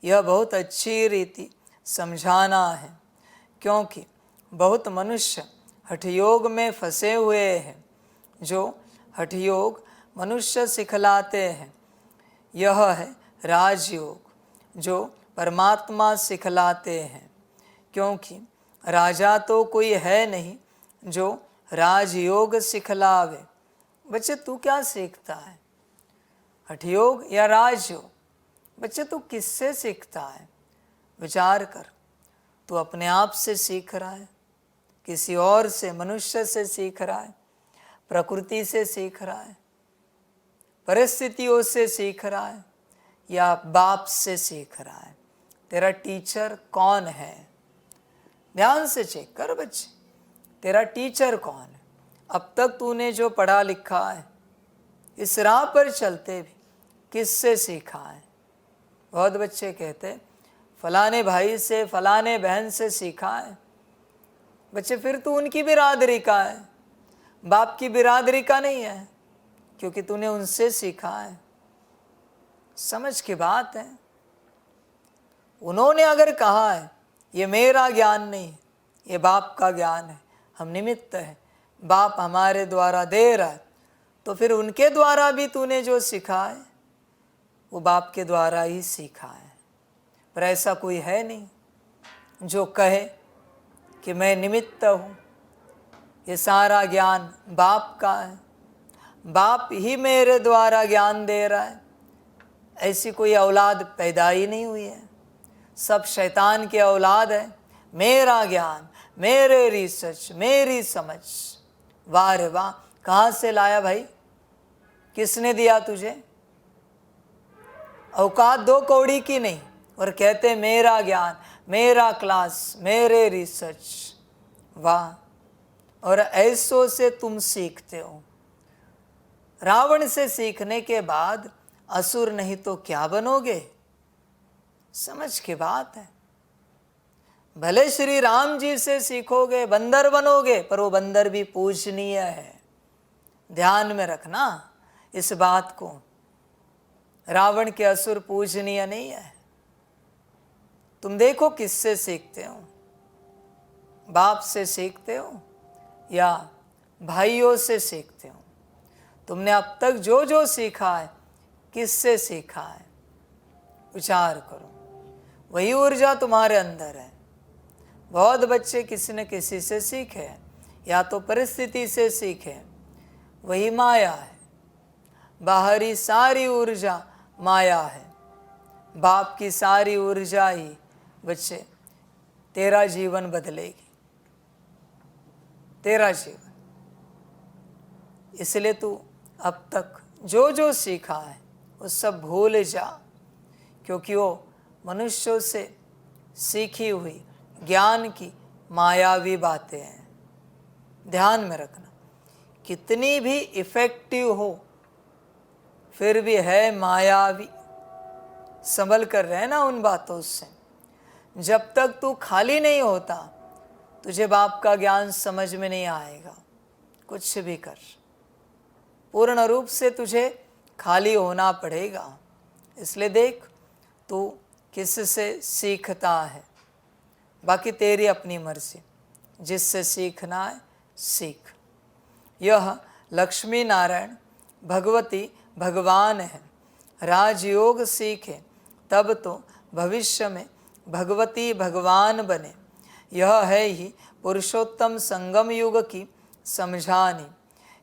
Speaker 3: यह बहुत अच्छी रीति समझाना है, क्योंकि बहुत मनुष्य हठयोग में फंसे हुए हैं। जो हठयोग मनुष्य सिखलाते हैं, यह है राजयोग जो परमात्मा सिखलाते हैं। क्योंकि राजा तो कोई है नहीं जो राजयोग सिखलावे। बच्चे तू क्या सीखता है, हठयोग या राजयोग? बच्चे तू किससे सीखता है? विचार कर। तू अपने आप से सीख रहा है, किसी और से, मनुष्य से सीख रहा है, प्रकृति से सीख रहा है, परिस्थितियों से सीख रहा है, या बाप से सीख रहा है? तेरा टीचर कौन है? ध्यान से चेक कर बच्चे, तेरा टीचर कौन है? अब तक तूने जो पढ़ा लिखा है, इस राह पर चलते भी किससे सीखा है? बहुत बच्चे कहते फलाने भाई से, फलाने बहन से सीखा है। बच्चे फिर तू उनकी बिरादरी का है, बाप की बिरादरी का नहीं है, क्योंकि तूने उनसे सीखा है। समझ की बात है। उन्होंने अगर कहा है ये मेरा ज्ञान नहीं, ये बाप का ज्ञान है, हम निमित्त है, बाप हमारे द्वारा दे रहा है, तो फिर उनके द्वारा भी तूने जो सीखा है वो बाप के द्वारा ही सीखा है। पर ऐसा कोई है नहीं जो कहे कि मैं निमित्त हूँ, ये सारा ज्ञान बाप का है, बाप ही मेरे द्वारा ज्ञान दे रहा है। ऐसी कोई औलाद पैदा ही नहीं हुई है, सब शैतान की औलाद है। मेरा ज्ञान, मेरे रिसर्च, मेरी समझ। वाह रे वाह, कहाँ से लाया भाई? किसने दिया तुझे? औकात 2 कौड़ी की नहीं, और कहते मेरा ज्ञान, मेरा क्लास, मेरे रिसर्च। वाह! और ऐसों से तुम सीखते हो। रावण से सीखने के बाद असुर नहीं तो क्या बनोगे? समझ की बात है। भले श्री राम जी से सीखोगे बंदर बनोगे, पर वो बंदर भी पूजनीय है। ध्यान में रखना इस बात को। रावण के असुर पूजनीय नहीं है। तुम देखो किससे सीखते हो? बाप से सीखते हो या भाइयों से सीखते हो? तुमने अब तक जो जो सीखा है किससे सीखा है? विचार करो। वही ऊर्जा तुम्हारे अंदर है। बहुत बच्चे किसी न किसी से सीखे, या तो परिस्थिति से सीखे। वही माया है। बाहरी सारी ऊर्जा माया है। बाप की सारी ऊर्जा ही बच्चे तेरा जीवन बदलेगी, तेरा जीवन। इसलिए तू अब तक जो जो सीखा है वो सब भूल जा, क्योंकि वो मनुष्यों से सीखी हुई ज्ञान की मायावी बातें हैं। ध्यान में रखना, कितनी भी इफेक्टिव हो फिर भी है मायावी। संभल कर रहना उन बातों से। जब तक तू खाली नहीं होता तुझे बाप का ज्ञान समझ में नहीं आएगा। कुछ भी कर, पूर्ण रूप से तुझे खाली होना पड़ेगा। इसलिए देख तू किससे सीखता है। बाकी तेरी अपनी मर्जी, जिससे सीखना है सीख। यह लक्ष्मी नारायण भगवती भगवान है। राजयोग सीखे तब तो भविष्य में भगवती भगवान बने। यह है ही पुरुषोत्तम संगम युग की समझानी।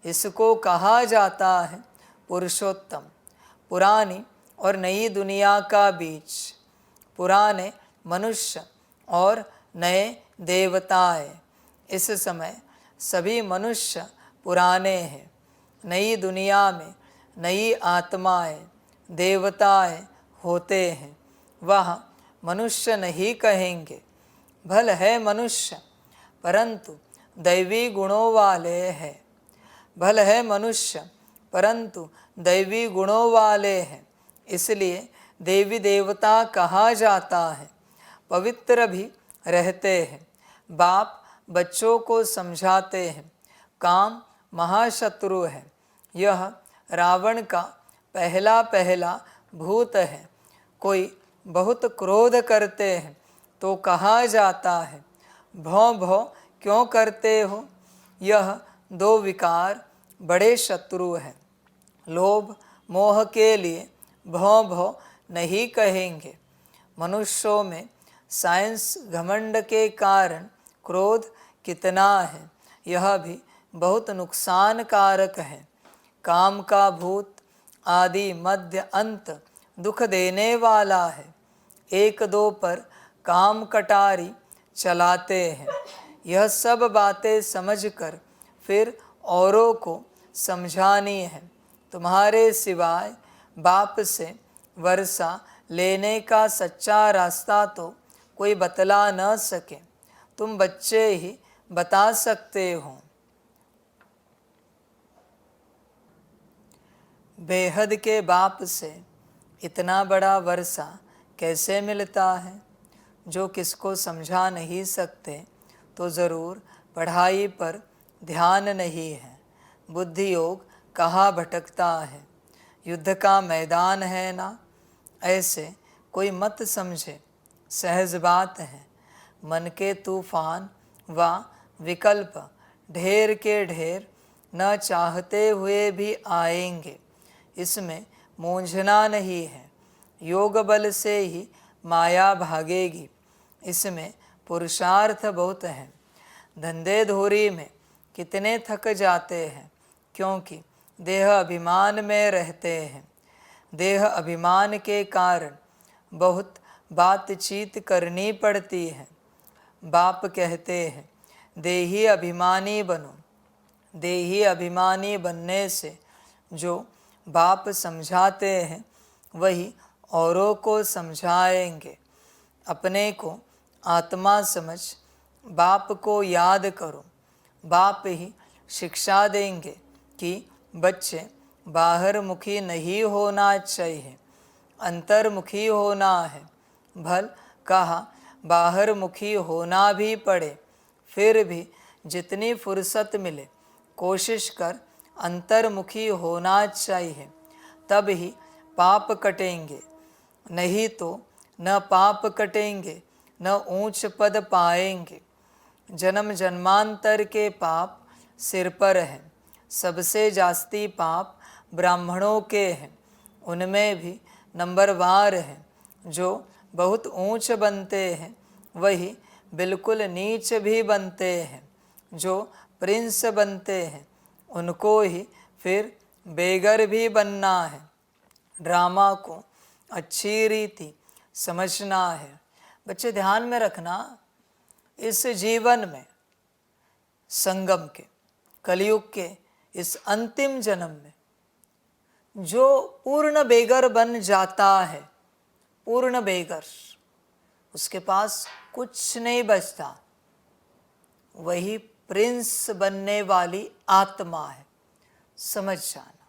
Speaker 3: इसको कहा जाता है पुरुषोत्तम। पुरानी और नई दुनिया का बीच, पुराने मनुष्य और नए देवताएं। इस समय सभी मनुष्य पुराने हैं। नई दुनिया में नई आत्माएं, देवताएं होते हैं। वह मनुष्य नहीं कहेंगे। भल है मनुष्य परंतु दैवी गुणों वाले हैं। भल है मनुष्य परंतु दैवी गुणों वाले हैं, इसलिए देवी देवता कहा जाता है। पवित्र भी रहते हैं। बाप बच्चों को समझाते हैं। काम महाशत्रु है। यह रावण का पहला पहला भूत है। कोई बहुत क्रोध करते हैं तो कहा जाता है भौं भौं क्यों करते हो? यह 2 विकार बड़े शत्रु हैं। लोभ मोह के लिए भौं भौं नहीं कहेंगे। मनुष्यों में साइंस घमंड के कारण क्रोध कितना है यह भी बहुत नुकसानकारक है। काम का भूत आदि मध्य अंत दुख देने वाला है। 1-2 पर काम कटारी चलाते हैं। यह सब बातें समझकर फिर औरों को समझानी है। तुम्हारे सिवाय बाप से वर्षा लेने का सच्चा रास्ता तो कोई बतला न सके। तुम बच्चे ही बता सकते हो। बेहद के बाप से इतना बड़ा वर्षा कैसे मिलता है? जो किसको समझा नहीं सकते तो ज़रूर पढ़ाई पर ध्यान नहीं है। बुद्धि योग कहाँ भटकता है? युद्ध का मैदान है ना। ऐसे कोई मत समझे, सहज बात है। मन के तूफान व विकल्प ढेर के ढेर न चाहते हुए भी आएंगे, इसमें मूंझना नहीं है। योग बल से ही माया भागेगी, इसमें पुरुषार्थ बहुत है। धंधे धोरी में कितने थक जाते हैं, क्योंकि देह अभिमान में रहते हैं। देह अभिमान के कारण बहुत बातचीत करनी पड़ती है। बाप कहते हैं देही अभिमानी बनो। देही अभिमानी बनने से जो बाप समझाते हैं वही औरों को समझाएंगे। अपने को आत्मा समझ बाप को याद करो। बाप ही शिक्षा देंगे कि बच्चे बाहर मुखी नहीं होना चाहिए, अंतर्मुखी होना है। भल कहा बाहर मुखी होना भी पड़े, फिर भी जितनी फुर्सत मिले कोशिश कर अंतर्मुखी होना चाहिए, तब ही पाप कटेंगे। नहीं तो न पाप कटेंगे न ऊंच पद पाएंगे। जन्म जन्मांतर के पाप सिर पर हैं। सबसे जास्ती पाप ब्राह्मणों के हैं। उनमें भी नंबरवार हैं। जो बहुत ऊंच बनते हैं वही बिल्कुल नीच भी बनते हैं। जो प्रिंस बनते हैं उनको ही फिर बेगर भी बनना है। ड्रामा को अच्छी रीति समझना है। बच्चे ध्यान में रखना, इस जीवन में संगम के कलयुग के इस अंतिम जन्म में जो पूर्ण बेगर बन जाता है, पूर्ण बेगर, उसके पास कुछ नहीं बचता, वही प्रिंस बनने वाली आत्मा है। समझ जाना।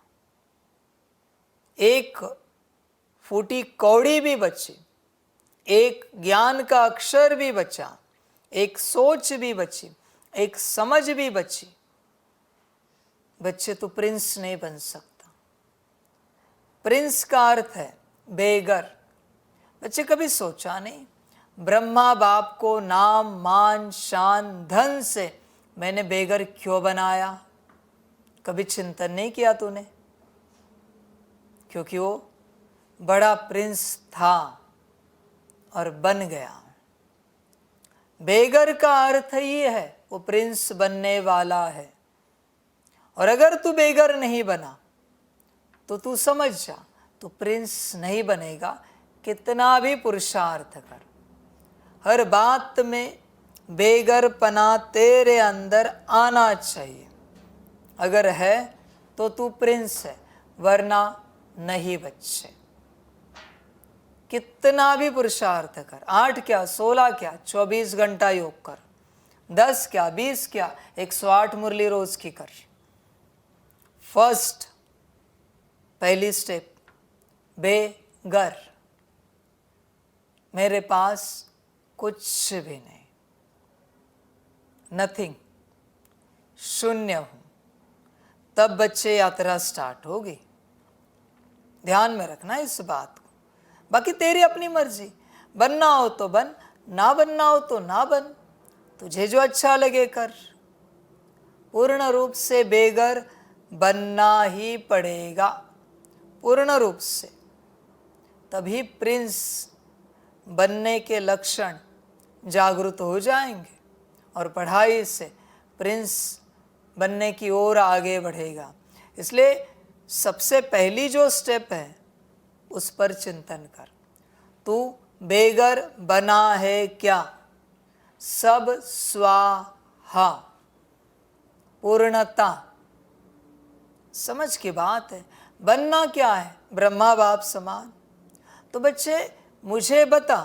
Speaker 3: एक फूटी कौड़ी भी बची, एक ज्ञान का अक्षर भी बचा, एक सोच भी बची, एक समझ भी बची, बच्चे तो प्रिंस नहीं बन सकता। प्रिंस का अर्थ है बेगर। बच्चे कभी सोचा नहीं, ब्रह्मा बाप को नाम मान शान धन से मैंने बेगर क्यों बनाया? कभी चिंतन नहीं किया तूने? क्योंकि वो बड़ा प्रिंस था और बन गया। बेगर का अर्थ ही है वो प्रिंस बनने वाला है। और अगर तू बेगर नहीं बना तो तू समझ जा, तू प्रिंस नहीं बनेगा, कितना भी पुरुषार्थ कर। हर बात में बेगरपना तेरे अंदर आना चाहिए। अगर है तो तू प्रिंस है, वरना नहीं बच्चे। कितना भी पुरुषार्थ कर, 8 क्या 16 क्या 24 घंटा योग कर, 10 क्या 20 क्या 108 मुरली रोज की कर। फर्स्ट पहली स्टेप बेगर। मेरे पास कुछ भी नहीं, नथिंग, शून्य हूं। तब बच्चे यात्रा स्टार्ट होगी। ध्यान में रखना इस बात को। बाकी तेरी अपनी मर्जी, बनना हो तो बन, ना बनना हो तो ना बन, तुझे जो अच्छा लगे कर। पूर्ण रूप से बेगर बनना ही पड़ेगा, पूर्ण रूप से। तभी प्रिंस बनने के लक्षण जागृत हो जाएंगे और पढ़ाई से प्रिंस बनने की ओर आगे बढ़ेगा। इसलिए सबसे पहली जो स्टेप है उस पर चिंतन कर। तू बेगर बना है क्या? सब स्वाहा, पूर्णता। समझ की बात है। बनना क्या है? ब्रह्मा बाप समान। तो बच्चे मुझे बता,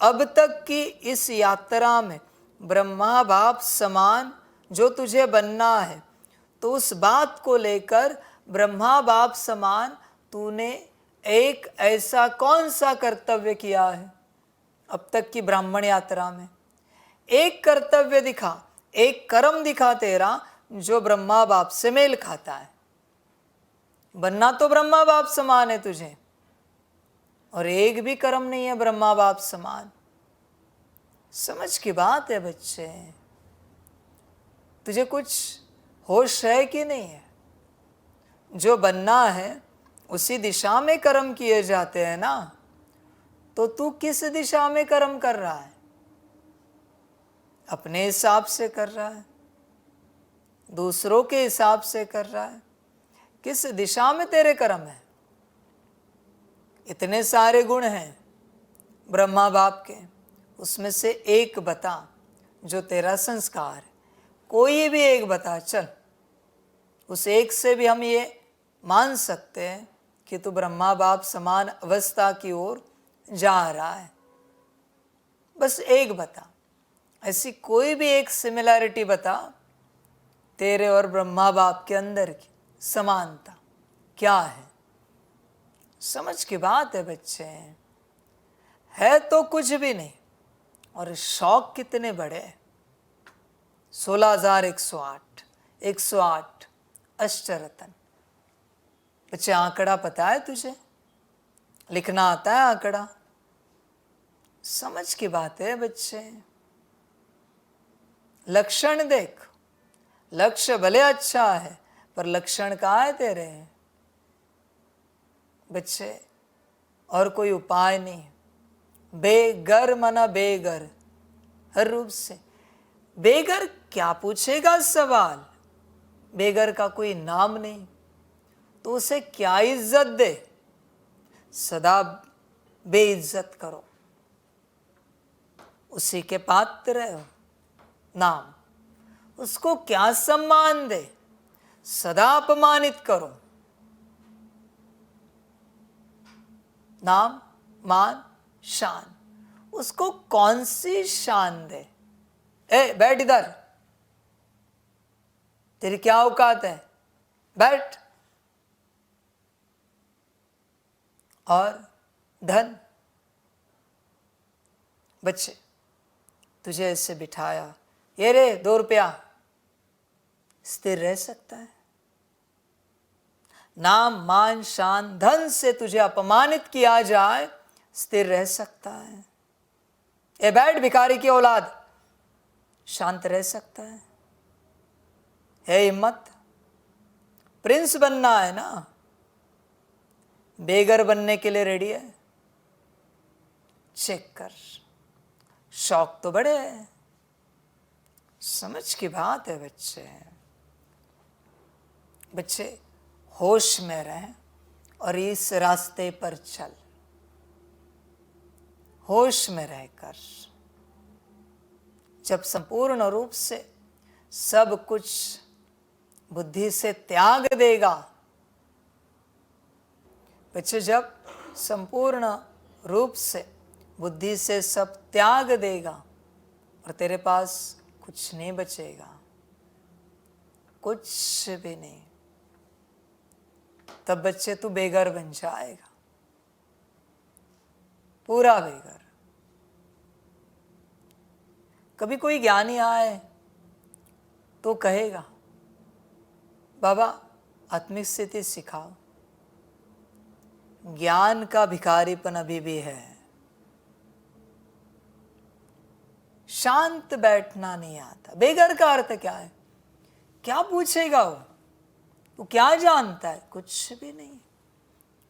Speaker 3: अब तक की इस यात्रा में ब्रह्मा बाप समान जो तुझे बनना है, तो उस बात को लेकर ब्रह्मा बाप समान तूने एक ऐसा कौन सा कर्तव्य किया है अब तक की ब्राह्मण यात्रा में? एक कर्तव्य दिखा, एक कर्म दिखा तेरा जो ब्रह्मा बाप से मेल खाता है। बनना तो ब्रह्मा बाप समान है तुझे, और एक भी कर्म नहीं है ब्रह्मा बाप समान। समझ की बात है बच्चे। तुझे कुछ होश है कि नहीं है? जो बनना है उसी दिशा में कर्म किए जाते हैं ना, तो तू किस दिशा में कर्म कर रहा है? अपने हिसाब से कर रहा है, दूसरों के हिसाब से कर रहा है? किस दिशा में तेरे कर्म है? इतने सारे गुण हैं ब्रह्मा बाप के, उसमें से एक बता जो तेरा संस्कार है। कोई भी एक बता, चल। उस एक से भी हम ये मान सकते हैं कि तू ब्रह्मा बाप समान अवस्था की ओर जा रहा है। बस एक बता, ऐसी कोई भी एक सिमिलैरिटी बता तेरे और ब्रह्मा बाप के अंदर की समानता क्या है। समझ की बात है बच्चे, है तो कुछ भी नहीं, और शौक कितने बड़े। 16,108 108 अष्टरतन। बच्चे आंकड़ा पता है तुझे? लिखना आता है आंकड़ा? समझ की बात है बच्चे। लक्षण देख, लक्ष्य भले अच्छा है पर लक्षण कहाँ है तेरे बच्चे? और कोई उपाय नहीं। बेगर मना बेगर, हर रूप से बेगर। क्या पूछेगा सवाल? बेगर का कोई नाम नहीं, तो उसे क्या इज्जत दे? सदा बेइज्जत करो, उसी के पात्र हो। नाम, उसको क्या सम्मान दे? सदा अपमानित करो। नाम, मान, शान, उसको कौन सी शान दे? ए बैठ इधर, तेरी क्या औकात है? बैठ। और धन, बच्चे तुझे ऐसे बिठाया, ये रे 2 रुपया, स्थिर रह सकता है? नाम, मान, शान, धन से तुझे अपमानित किया जाए, स्थिर रह सकता है? ए बैठ भिखारी की औलाद, शांत रह सकता है? हिम्मत? प्रिंस बनना है ना, बेगर बनने के लिए रेडी है? चेक कर, शौक तो बड़े है। समझ की बात है बच्चे। बच्चे होश में रहें और इस रास्ते पर चल, होश में रहकर। जब संपूर्ण रूप से सब कुछ बुद्धि से त्याग देगा बच्चे, जब संपूर्ण रूप से बुद्धि से सब त्याग देगा और तेरे पास कुछ नहीं बचेगा, कुछ भी नहीं, तब बच्चे तू बेघर बन जाएगा, पूरा बेघर। कभी कोई ज्ञानी आए तो कहेगा, बाबा आत्मिक स्थिति सिखाओ। ज्ञान का भिखारीपन अभी भी है, शांत बैठना नहीं आता। बेघर का अर्थ क्या है? क्या पूछेगा वो क्या जानता है? कुछ भी नहीं।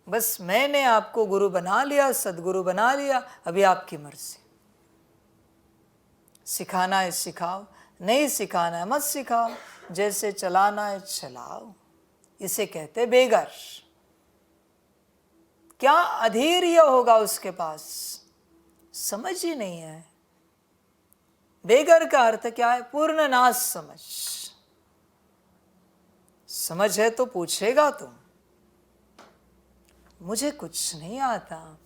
Speaker 3: बस मैंने आपको गुरु बना लिया, सदगुरु बना लिया, अभी आपकी मर्जी। सिखाना है सिखाओ, नहीं सिखाना है मत सिखाओ, जैसे चलाना है चलाओ। इसे कहते बेघर। क्या अधीर्य होगा उसके पास? समझ ही नहीं है। बेघर का अर्थ क्या है? पूर्ण नाश समझ। समझ है तो पूछेगा तुम, मुझे कुछ नहीं आता,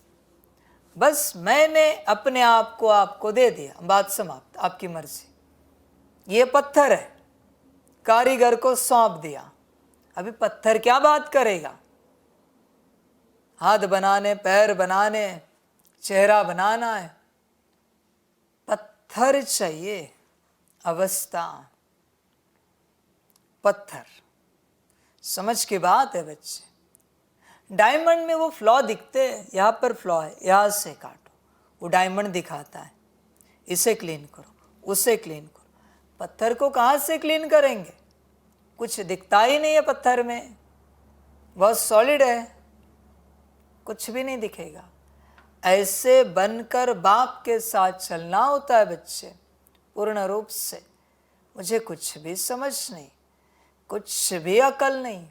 Speaker 3: बस मैंने अपने आप को आपको दे दिया, बात समाप्त, आपकी मर्जी। ये पत्थर है, कारीगर को सौंप दिया, अभी पत्थर क्या बात करेगा? हाथ बनाने, पैर बनाने, चेहरा बनाना है, पत्थर चाहिए, अवस्था पत्थर। समझ की बात है बच्चे। डायमंड में वो फ्लॉ दिखते हैं, यहाँ पर फ्लॉ है, यहाँ से काटो, वो डायमंड दिखाता है, इसे क्लीन करो, उसे क्लीन करो। पत्थर को कहाँ से क्लीन करेंगे? कुछ दिखता ही नहीं है पत्थर में, बहुत सॉलिड है, कुछ भी नहीं दिखेगा। ऐसे बनकर बाप के साथ चलना होता है बच्चे, पूर्ण रूप से। मुझे कुछ भी समझ नहीं, कुछ भी अकल नहीं।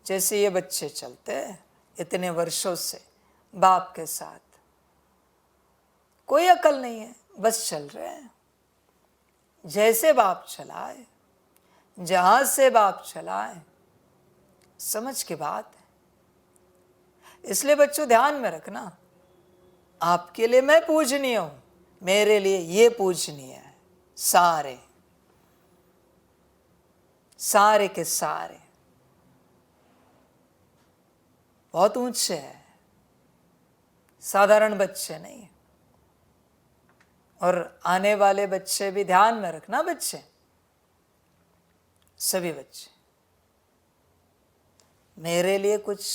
Speaker 3: जैसे ये बच्चे चलते हैं इतने वर्षों से बाप के साथ, कोई अकल नहीं है, बस चल रहे हैं जैसे बाप चलाए, जहां से बाप चलाए। समझ की बात है। इसलिए बच्चों ध्यान में रखना, आपके लिए मैं पूजनीय हूं, मेरे लिए ये पूजनीय है। सारे सारे के सारे बहुत ऊंचे हैं, साधारण बच्चे नहीं। और आने वाले बच्चे भी ध्यान में रखना, बच्चे सभी बच्चे मेरे लिए कुछ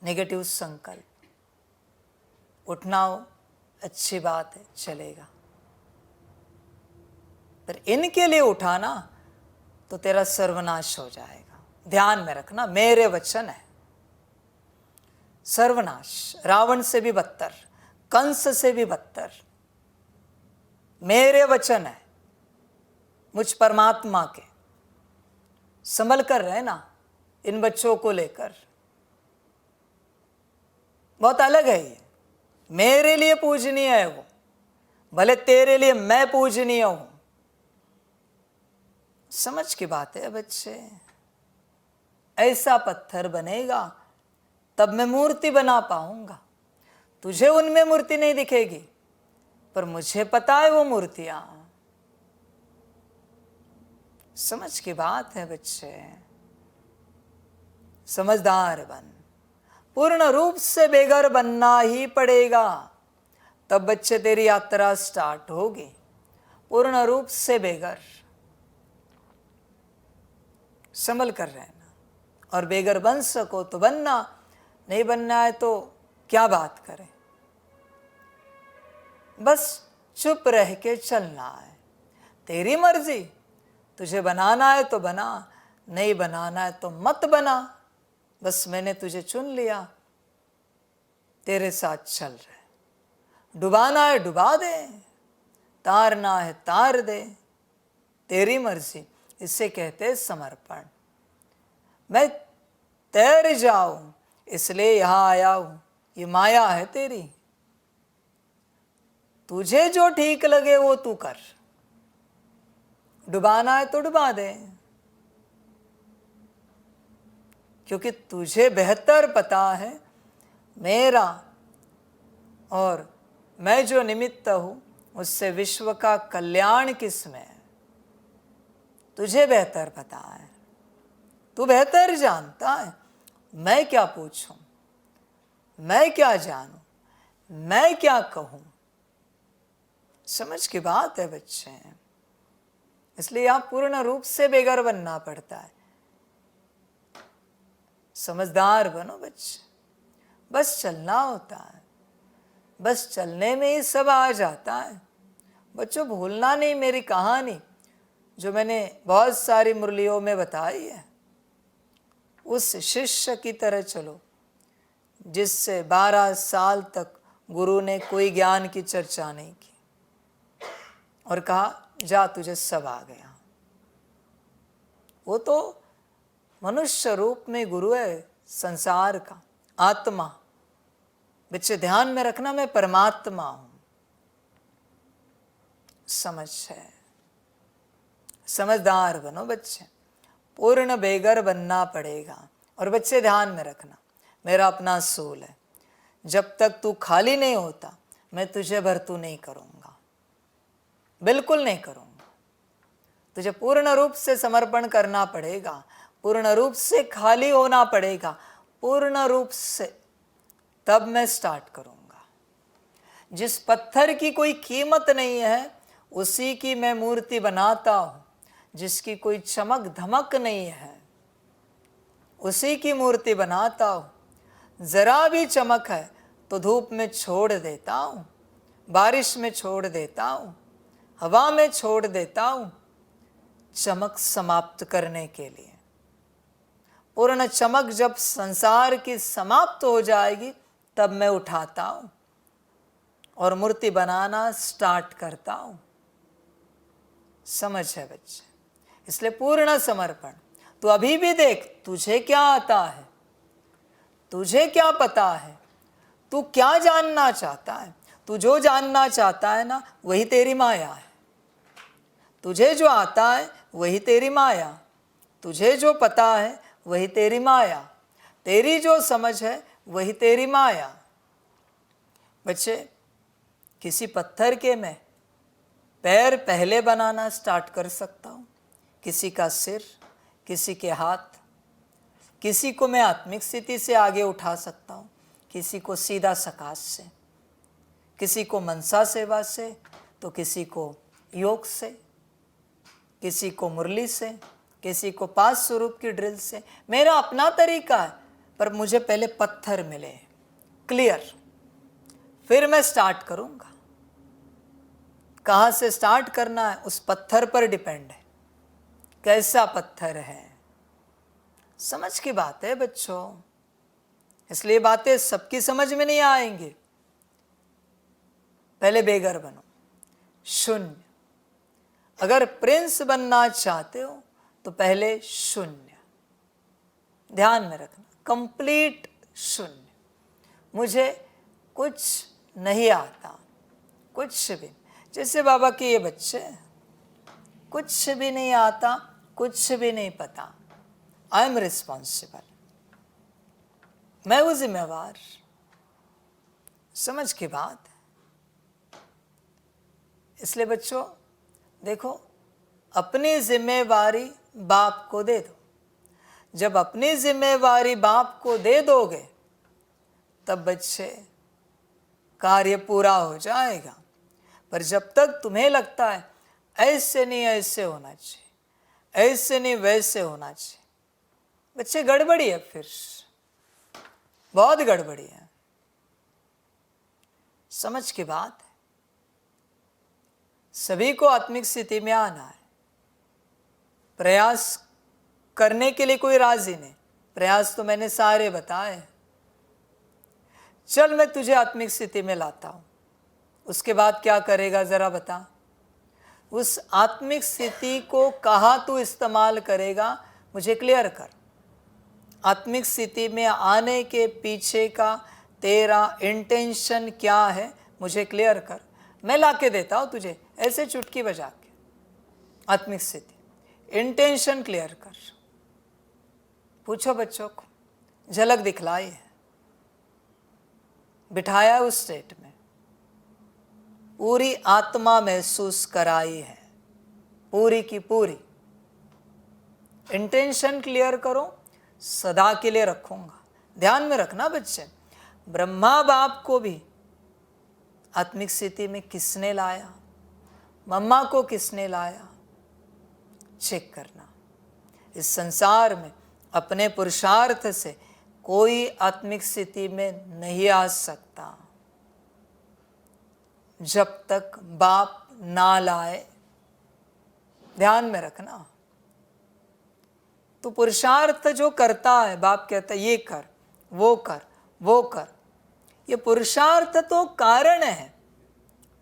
Speaker 3: नेगेटिव संकल्प उठना हो, अच्छी बात है, चलेगा। पर इनके लिए उठाना तो तेरा सर्वनाश हो जाएगा। ध्यान में रखना, मेरे वचन है। सर्वनाश, रावण से भी बदतर, कंस से भी बदतर मेरे वचन है। मुझ परमात्मा के संभल कर रहना इन बच्चों को लेकर। बहुत अलग है ये, मेरे लिए पूजनीय है वो, भले तेरे लिए मैं पूजनीय हूं। समझ की बात है बच्चे। ऐसा पत्थर बनेगा तब मैं मूर्ति बना पाऊंगा। तुझे उनमें मूर्ति नहीं दिखेगी, पर मुझे पता है वो मूर्तियां। समझ की बात है बच्चे। समझदार बन, पूर्ण रूप से बेघर बनना ही पड़ेगा, तब बच्चे तेरी यात्रा स्टार्ट होगी। पूर्ण रूप से बेघर, संभल कर रहना। और बेघर बन सको तो बनना, नहीं बनना है तो क्या बात करें। बस चुप रह के चलना है, तेरी मर्जी। तुझे बनाना है तो बना, नहीं बनाना है तो मत बना। बस मैंने तुझे चुन लिया, तेरे साथ चल रहे। डुबाना है डुबा दे, तारना है तार दे, तेरी मर्जी। इसे कहते हैं समर्पण। मैं तैर जाऊं इसलिए यहां आया हूं, ये माया है तेरी। तुझे जो ठीक लगे वो तू कर। डुबाना है तो डुबा दे, क्योंकि तुझे बेहतर पता है मेरा और मैं जो निमित्त हूं उससे विश्व का कल्याण किसमें है। तुझे बेहतर पता है, तू बेहतर जानता है। मैं क्या पूछूं, मैं क्या जानूं, मैं क्या कहूं। समझ की बात है बच्चे। इसलिए यहां पूर्ण रूप से बेघर बनना पड़ता है। समझदार बनो बच्चे, बस चलना होता है, बस चलने में ही सब आ जाता है। बच्चों भूलना नहीं मेरी कहानी जो मैंने बहुत सारी मुरलियों में बताई है। उस शिष्य की तरह चलो जिससे 12 साल तक गुरु ने कोई ज्ञान की चर्चा नहीं की और कहा जा तुझे सब आ गया। वो तो मनुष्य रूप में गुरु है, संसार का आत्मा। बच्चे ध्यान में रखना, मैं परमात्मा हूं। समझ है, समझदार बनो बच्चे। पूर्ण बेघर बनना पड़ेगा। और बच्चे ध्यान में रखना, मेरा अपना असूल है, जब तक तू खाली नहीं होता मैं तुझे भरतू नहीं करूंगा, बिल्कुल नहीं करूंगा। तुझे पूर्ण रूप से समर्पण करना पड़ेगा, पूर्ण रूप से खाली होना पड़ेगा, पूर्ण रूप से, तब मैं स्टार्ट करूंगा। जिस पत्थर की कोई कीमत नहीं है उसी की मैं मूर्ति बनाता हूं। जिसकी कोई चमक धमक नहीं है उसी की मूर्ति बनाता हूं। जरा भी चमक है तो धूप में छोड़ देता हूं, बारिश में छोड़ देता हूं, हवा में छोड़ देता हूं चमक समाप्त करने के लिए। पूर्ण चमक जब संसार की समाप्त हो जाएगी तब मैं उठाता हूं और मूर्ति बनाना स्टार्ट करता हूं। समझ है बच्चे? इसलिए पूर्ण समर्पण। तू अभी भी देख, तुझे क्या आता है, तुझे क्या पता है, तू क्या जानना चाहता है। तू जो जानना चाहता है ना, वही तेरी माया है। तुझे जो आता है वही तेरी माया, तुझे जो पता है वही तेरी माया, तेरी जो समझ है वही तेरी माया। बच्चे, किसी पत्थर के मैं पैर पहले बनाना स्टार्ट कर सकता हूँ, किसी का सिर, किसी के हाथ, किसी को मैं आत्मिक स्थिति से आगे उठा सकता हूँ, किसी को सीधा सकाश से, किसी को मनसा सेवा से, तो किसी को योग से, किसी को मुरली से, किसी को 5 स्वरूप की ड्रिल से। मेरा अपना तरीका है, पर मुझे पहले पत्थर मिले क्लियर, फिर मैं स्टार्ट करूंगा। कहाँ से स्टार्ट करना है उस पत्थर पर डिपेंड है, कैसा पत्थर है। समझ की बात है बच्चों, इसलिए बातें सबकी समझ में नहीं आएंगी। पहले बेगर बनो, शून्य। अगर प्रिंस बनना चाहते हो तो पहले शून्य, ध्यान में रखना, कंप्लीट शून्य। मुझे कुछ नहीं आता, कुछ भी। जैसे बाबा के ये बच्चे, कुछ भी नहीं आता, कुछ भी नहीं पता। आई एम रिस्पॉन्सिबल, मैं हूं जिम्मेवार। समझ की बात है। इसलिए बच्चों देखो, अपनी जिम्मेवारी बाप को दे दो। जब अपनी जिम्मेवारी बाप को दे दोगे तब बच्चे कार्य पूरा हो जाएगा। पर जब तक तुम्हें लगता है ऐसे नहीं ऐसे होना चाहिए, ऐसे नहीं वैसे होना चाहिए, बच्चे गड़बड़ी है, फिर बहुत गड़बड़ी है। समझ की बात है। सभी को आत्मिक स्थिति में आना है। प्रयास करने के लिए कोई राजी नहीं, प्रयास तो मैंने सारे बताए। चल मैं तुझे आत्मिक स्थिति में लाता हूं, उसके बाद क्या करेगा जरा बता। उस आत्मिक स्थिति को कहाँ तू इस्तेमाल करेगा मुझे क्लियर कर। आत्मिक स्थिति में आने के पीछे का तेरा इंटेंशन क्या है मुझे क्लियर कर। मैं लाके देता हूं तुझे ऐसे चुटकी बजा के। आत्मिक स्थिति, इंटेंशन क्लियर कर। पूछो बच्चों को, झलक दिखलाई है, बिठाया उस स्टेट में, पूरी आत्मा महसूस कराई है, पूरी की पूरी। इंटेंशन क्लियर करो, सदा के लिए रखूंगा। ध्यान में रखना बच्चे, ब्रह्मा बाप को भी आत्मिक स्थिति में किसने लाया, मम्मा को किसने लाया, चेक करना। इस संसार में अपने पुरुषार्थ से कोई आत्मिक स्थिति में नहीं आ सकता जब तक बाप ना लाए। ध्यान में रखना। तो पुरुषार्थ जो करता है, बाप कहता है ये कर, वो कर, वो कर। ये पुरुषार्थ तो कारण है,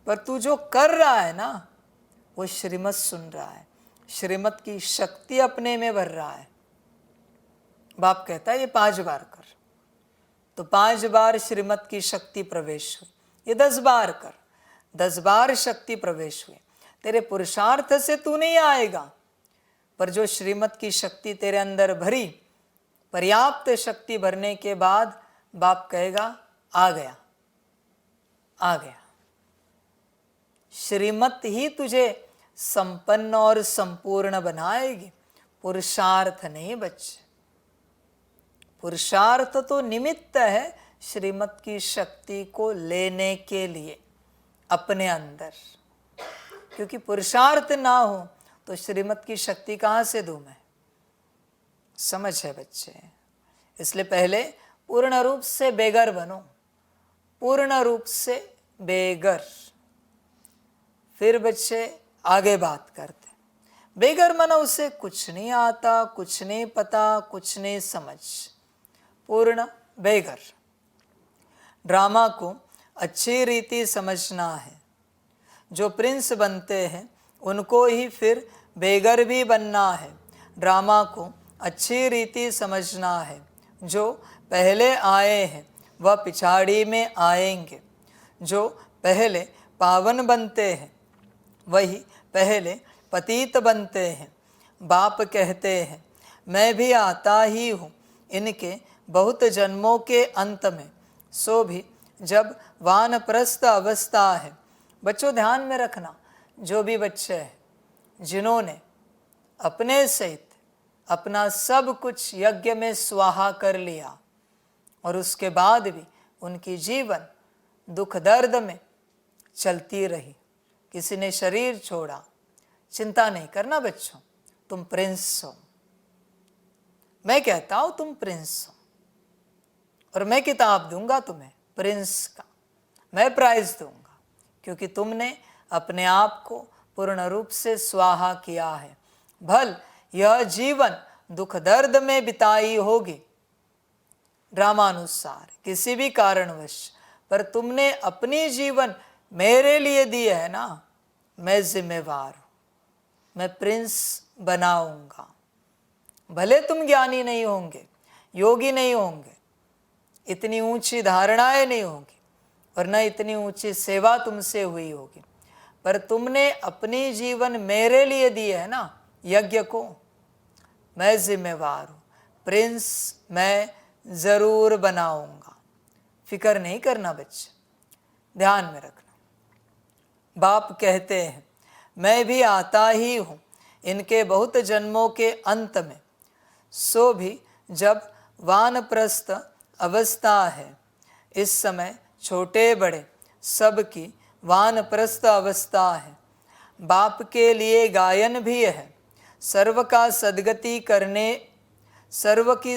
Speaker 3: पर तू जो कर रहा है ना वो श्रीमत सुन रहा है, श्रीमत की शक्ति अपने में भर रहा है। बाप कहता है ये 5 बार कर, तो 5 बार श्रीमत की शक्ति प्रवेश हुई। ये 10 बार कर, 10 बार शक्ति प्रवेश हुई। तेरे पुरुषार्थ से तू नहीं आएगा, पर जो श्रीमत की शक्ति तेरे अंदर भरी, पर्याप्त शक्ति भरने के बाद बाप कहेगा आ गया, आ गया। श्रीमत ही तुझे संपन्न और संपूर्ण बनाएगी, पुरुषार्थ नहीं बच्चे। पुरुषार्थ तो निमित्त है श्रीमत की शक्ति को लेने के लिए अपने अंदर, क्योंकि पुरुषार्थ ना हो तो श्रीमत की शक्ति कहाँ से दूं मैं। समझ है बच्चे। इसलिए पहले पूर्ण रूप से बेगर बनो, पूर्ण रूप से बेगर। फिर बच्चे आगे बात करते। बेघर माना उसे कुछ नहीं आता, कुछ नहीं पता, कुछ नहीं समझ, पूर्ण बेघर। ड्रामा को अच्छी रीति समझना है। जो प्रिंस बनते हैं उनको ही फिर बेघर भी बनना है। ड्रामा को अच्छी रीति समझना है। जो पहले आए हैं वह पिछाड़ी में आएंगे। जो पहले पावन बनते हैं वही पहले पतित बनते हैं। बाप कहते हैं मैं भी आता ही हूँ इनके बहुत जन्मों के अंत में, सो भी जब वानप्रस्थ अवस्था है। बच्चों ध्यान में रखना, जो भी बच्चे हैं जिन्होंने अपने सहित अपना सब कुछ यज्ञ में स्वाहा कर लिया और उसके बाद भी उनकी जीवन दुख दर्द में चलती रही, किसी ने शरीर छोड़ा, चिंता नहीं करना बच्चों, तुम प्रिंस हो। मैं कहता हूं तुम प्रिंस हो और मैं किताब दूंगा तुम्हें प्रिंस का, मैं प्राइज दूंगा, क्योंकि तुमने अपने आप को पूर्ण रूप से स्वाहा किया है। भल यह जीवन दुख दर्द में बिताई होगी ड्रामानुसार किसी भी कारणवश, पर तुमने अपनी जीवन मेरे लिए दी है ना। मैं जिम्मेवार हूं, मैं प्रिंस बनाऊंगा। भले तुम ज्ञानी नहीं होंगे, योगी नहीं होंगे, इतनी ऊंची धारणाएं नहीं होंगी और न इतनी ऊंची सेवा तुमसे हुई होगी, पर तुमने अपनी जीवन मेरे लिए दी है ना यज्ञ को। मैं जिम्मेवार हूं, प्रिंस मैं जरूर बनाऊंगा। फिक्र नहीं करना बच्चे, ध्यान में रखना। बाप कहते हैं मैं भी आता ही हूं इनके बहुत जन्मों के अंत में, सो भी जब वानप्रस्थ अवस्था है। इस समय छोटे बड़े सबकी वानप्रस्थ अवस्था है। बाप के लिए गायन भी है। सर्व की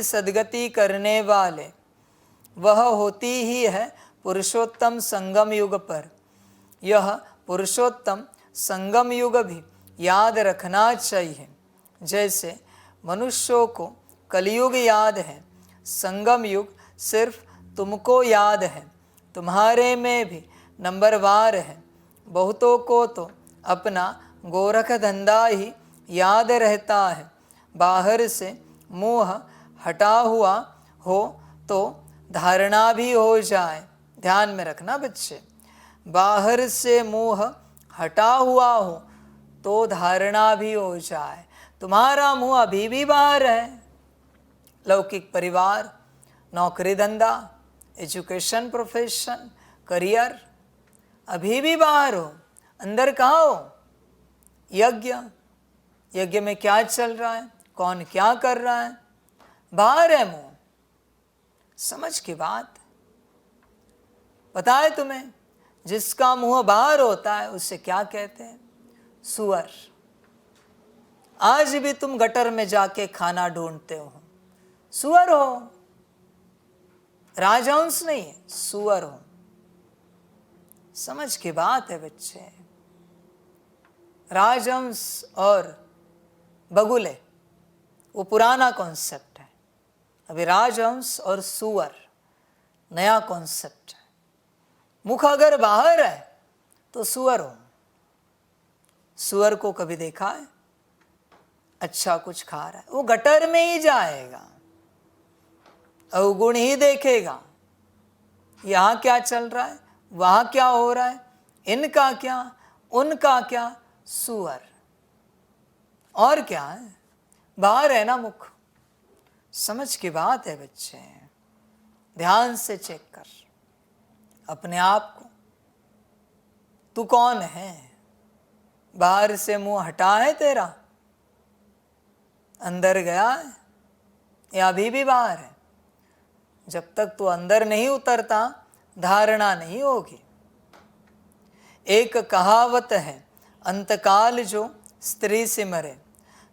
Speaker 3: सद्गति करने वाले वह होती ही है पुरुषोत्तम संगम युग पर। यह पुरुषोत्तम संगम युग भी याद रखना चाहिए। जैसे मनुष्यों को कलयुग याद है, संगम युग सिर्फ तुमको याद है, तुम्हारे में भी नंबरवार है। बहुतों को तो अपना गोरख धंधा ही याद रहता है। बाहर से मुंह हटा हुआ हो तो धारणा भी हो जाए। ध्यान में रखना बच्चे, बाहर से मुंह हटा हुआ हो तो धारणा भी हो जाए। तुम्हारा मुंह अभी भी बाहर है। लौकिक परिवार, नौकरी धंधा, एजुकेशन, प्रोफेशन, करियर अभी भी बाहर हो, अंदर कहाँ हो? यज्ञ, यज्ञ में क्या चल रहा है, कौन क्या कर रहा है, बाहर है मुंह। समझ की बात पता है तुम्हें? जिसका मुंह बाहर होता है उसे क्या कहते हैं? सुअर। आज भी तुम गटर में जाके खाना ढूंढते हो, सुअर हो, राजहंस नहीं है, सुअर हो। समझ की बात है बच्चे। राजहंस और बगुले वो पुराना कॉन्सेप्ट है, अभी राजहंस और सुअर नया कॉन्सेप्ट है। मुख अगर बाहर है तो सुअर हो। सुअर को कभी देखा है अच्छा कुछ खा रहा है? वो गटर में ही जाएगा, अवगुण ही देखेगा। यहाँ क्या चल रहा है, वहाँ क्या हो रहा है, इनका क्या, उनका क्या, सुअर। और क्या है? बाहर है ना मुख। समझ की बात है बच्चे, ध्यान से चेक कर अपने आप को। तू कौन है? बाहर से मुंह हटा है तेरा, अंदर गया है या अभी भी बाहर है? जब तक तू अंदर नहीं उतरता धारणा नहीं होगी। एक कहावत है, अंतकाल जो स्त्री सिमरे।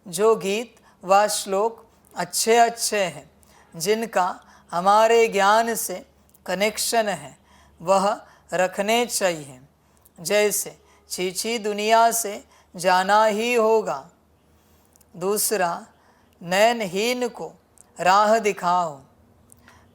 Speaker 3: जो गीत व श्लोक अच्छे अच्छे हैं, जिनका हमारे ज्ञान से कनेक्शन है, वह रखने चाहिए। जैसे छीछी दुनिया से जाना ही होगा। दूसरा, नयनहीन को राह दिखाओ।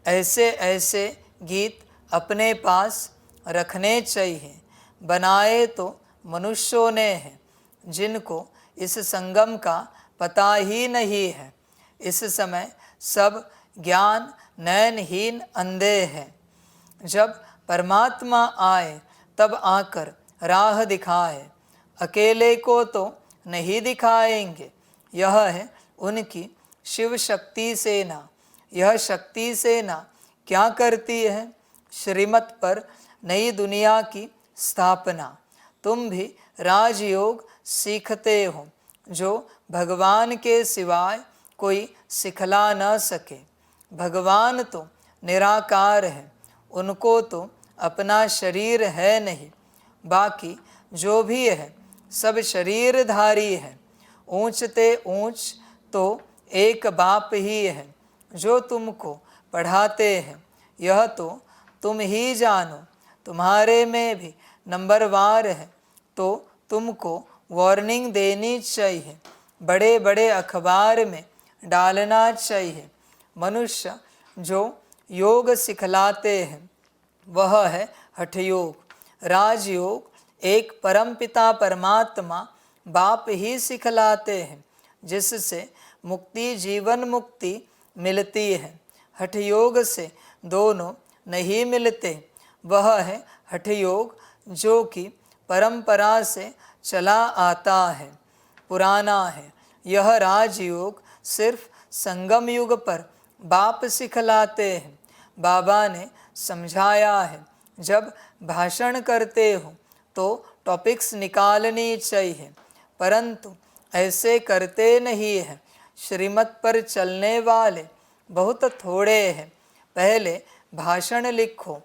Speaker 3: ऐसे ऐसे गीत अपने पास रखने चाहिए। बनाए तो मनुष्यों ने हैं, जिनको इस संगम का पता ही नहीं है। इस समय सब ज्ञान नयनहीन अंधे हैं। जब परमात्मा आए तब आकर राह दिखाए। अकेले को तो नहीं दिखाएंगे। यह है उनकी शिव शक्ति सेना। यह शक्ति सेना क्या करती है? श्रीमत पर नई दुनिया की स्थापना। तुम भी राजयोग सीखते हो, जो भगवान के सिवाय कोई सिखला न सके। भगवान तो निराकार है, उनको तो अपना शरीर है नहीं। बाकी जो भी है सब शरीरधारी है। ऊंचते ऊंच तो एक बाप ही है, जो तुमको पढ़ाते हैं। यह तो तुम ही जानो। तुम्हारे में भी नंबरवार है, तो तुमको वार्निंग देनी चाहिए। बड़े बड़े अखबार में डालना चाहिए। मनुष्य जो योग सिखलाते हैं वह है हठयोग। राजयोग एक परमपिता परमात्मा बाप ही सिखलाते हैं, जिससे मुक्ति जीवन मुक्ति मिलती है। हठयोग से दोनों नहीं मिलते। वह है हठयोग जो कि परंपरा से चला आता है, पुराना है। यह राजयोग सिर्फ संगम युग पर बाप सिखलाते हैं। बाबा ने समझाया है, जब भाषण करते हो तो टॉपिक्स निकालनी चाहिए, परंतु ऐसे करते नहीं हैं। श्रीमत पर चलने वाले बहुत थोड़े हैं। पहले भाषण लिखो,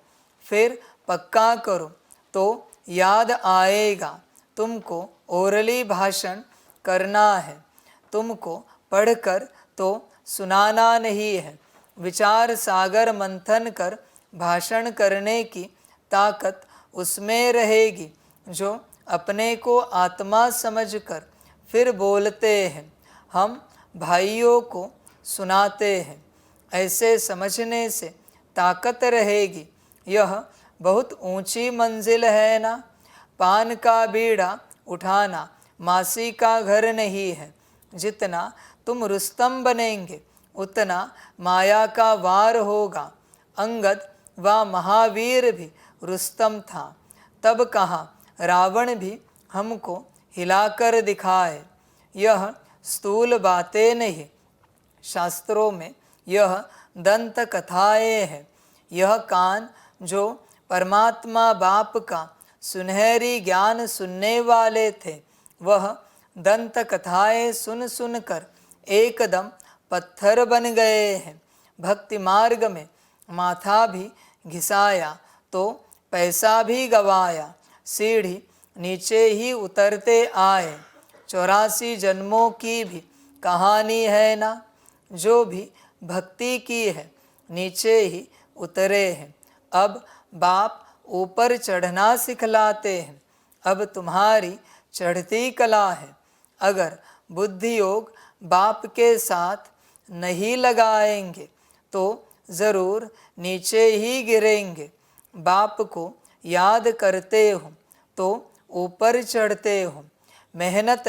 Speaker 3: फिर पक्का करो तो याद आएगा। तुमको ओरली भाषण करना है, तुमको पढ़कर तो सुनाना नहीं है। विचार सागर मंथन कर भाषण करने की ताकत उसमें रहेगी, जो अपने को आत्मा समझकर फिर बोलते हैं। हम भाइयों को सुनाते हैं। ऐसे समझने से ताकत रहेगी। यह बहुत ऊंची मंजिल है ना। पान का बीड़ा उठाना मासी का घर नहीं है। जितना तुम रुस्तम बनेंगे उतना माया का वार होगा। अंगद व महावीर भी रुस्तम था, तब कहाँ रावण भी हमको हिलाकर दिखाए। यह स्थूल बातें नहीं, शास्त्रों में यह दंत कथाएं हैं। यह कान जो परमात्मा बाप का सुनहरी ज्ञान सुनने वाले थे, वह दंत कथाएं सुन सुनकर एकदम पत्थर बन गए हैं। भक्ति मार्ग में माथा भी घिसाया तो पैसा भी गवाया। सीढ़ी नीचे ही उतरते आए। 84 जन्मों की भी कहानी है ना। जो भी भक्ति की है नीचे ही उतरे हैं। अब बाप ऊपर चढ़ना सिखलाते हैं। अब तुम्हारी चढ़ती कला है। अगर बुद्धि योग बाप के साथ नहीं लगाएंगे तो ज़रूर नीचे ही गिरेंगे। बाप को याद करते हो तो ऊपर चढ़ते हो। मेहनत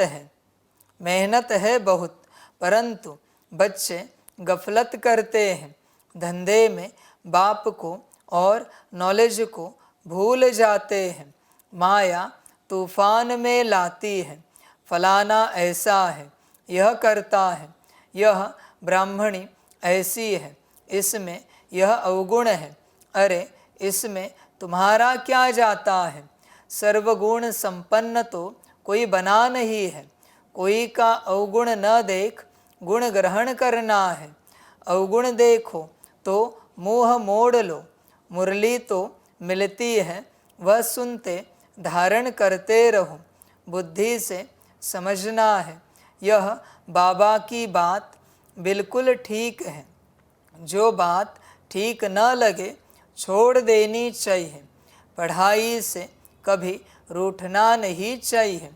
Speaker 3: है बहुत, परंतु बच्चे गफलत करते हैं। धंधे में बाप को और नॉलेज को भूल जाते हैं। माया तूफान में लाती है। फलाना ऐसा है, यह करता है, यह ब्राह्मणी ऐसी है, इसमें यह अवगुण है। अरे इसमें तुम्हारा क्या जाता है। सर्वगुण संपन्न तो कोई बना नहीं है। कोई का अवगुण न देख गुण ग्रहण करना है। अवगुण देखो तो मुँह मोड़ लो। मुरली तो मिलती है, वह सुनते धारण करते रहो। बुद्धि से समझना है। यह बाबा की बात बिल्कुल ठीक है। जो बात ठीक न लगे छोड़ देनी चाहिए। पढ़ाई से कभी रूठना नहीं चाहिए।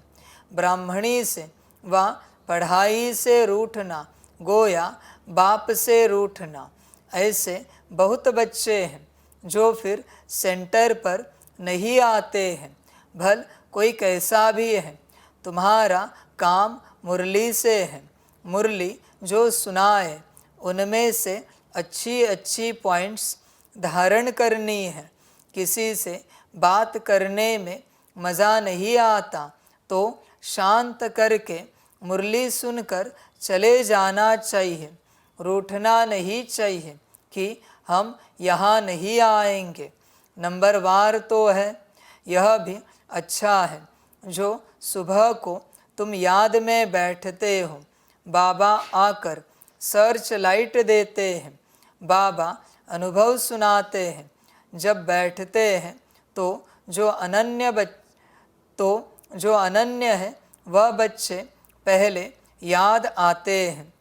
Speaker 3: ब्राह्मणी से व पढ़ाई से रूठना, गोया बाप से रूठना। ऐसे बहुत बच्चे हैं जो फिर सेंटर पर नहीं आते हैं। भल कोई कैसा भी है, तुम्हारा काम मुरली से है। मुरली जो सुनाए उनमें से अच्छी अच्छी पॉइंट्स धारण करनी है। किसी से बात करने में मज़ा नहीं आता तो शांत करके मुरली सुनकर चले जाना चाहिए। रूठना नहीं चाहिए कि हम यहाँ नहीं आएंगे। नंबरवार तो है, यह भी अच्छा है जो सुबह को तुम याद में बैठते हो, बाबा आकर सर्च लाइट देते हैं, बाबा अनुभव सुनाते हैं। जब बैठते हैं तो जो अनन्य है वह बच्चे पहले याद आते हैं।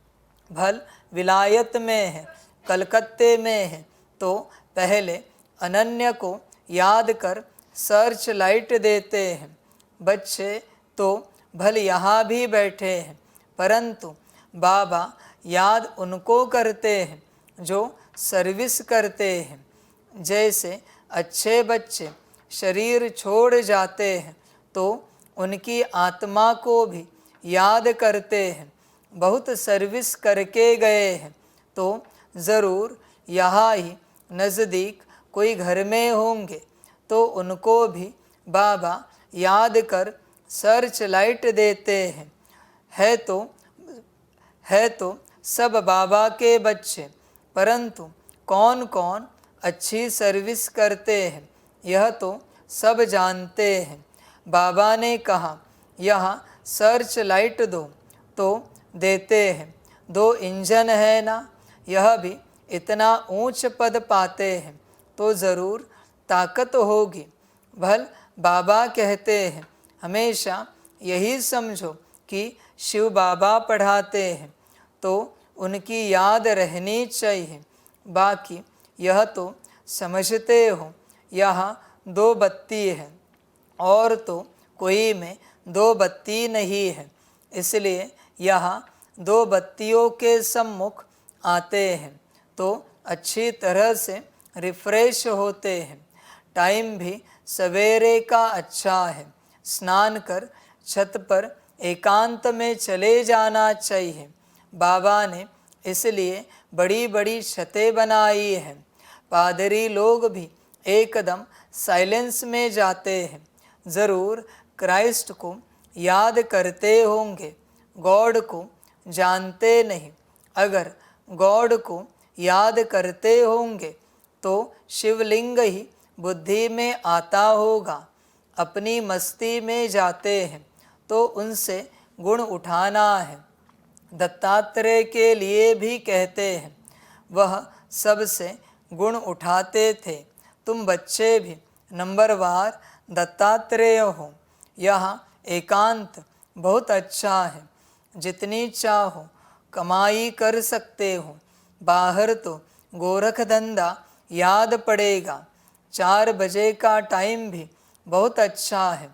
Speaker 3: भल विलायत में है, कलकत्ते में है तो पहले अनन्य को याद कर सर्च लाइट देते हैं। बच्चे तो भल यहाँ भी बैठे हैं परंतु बाबा याद उनको करते हैं जो सर्विस करते हैं। जैसे अच्छे बच्चे शरीर छोड़ जाते हैं तो उनकी आत्मा को भी याद करते हैं। बहुत सर्विस करके गए हैं तो ज़रूर यहाँ ही नज़दीक कोई घर में होंगे तो उनको भी बाबा याद कर सर्च लाइट देते हैं। है तो सब बाबा के बच्चे, परंतु कौन कौन अच्छी सर्विस करते हैं यह तो सब जानते हैं। बाबा ने कहा यहाँ सर्च लाइट दो तो देते हैं। 2 इंजन है ना, यह भी इतना ऊंच पद पाते हैं तो ज़रूर ताकत होगी। भल बाबा कहते हैं हमेशा यही समझो कि शिव बाबा पढ़ाते हैं तो उनकी याद रहनी चाहिए। बाकी यह तो समझते हो यहाँ 2 बत्ती है और तो कोई में 2 बत्ती नहीं है, इसलिए यहाँ 2 बत्तियों के सम्मुख आते हैं तो अच्छी तरह से रिफ्रेश होते हैं। टाइम भी सवेरे का अच्छा है। स्नान कर छत पर एकांत में चले जाना चाहिए। बाबा ने इसलिए बड़ी बड़ी छतें बनाई हैं। पादरी लोग भी एकदम साइलेंस में जाते हैं। ज़रूर क्राइस्ट को याद करते होंगे, गॉड को जानते नहीं। अगर गॉड को याद करते होंगे तो शिवलिंग ही बुद्धि में आता होगा। अपनी मस्ती में जाते हैं तो उनसे गुण उठाना है। दत्तात्रेय के लिए भी कहते हैं, वह सबसे गुण उठाते थे। तुम बच्चे भी नंबरवार दत्तात्रेय हो। यहाँ एकांत बहुत अच्छा है, जितनी चाहो कमाई कर सकते हो। बाहर तो गोरख धंधा याद पड़ेगा। 4 बजे का टाइम भी बहुत अच्छा है।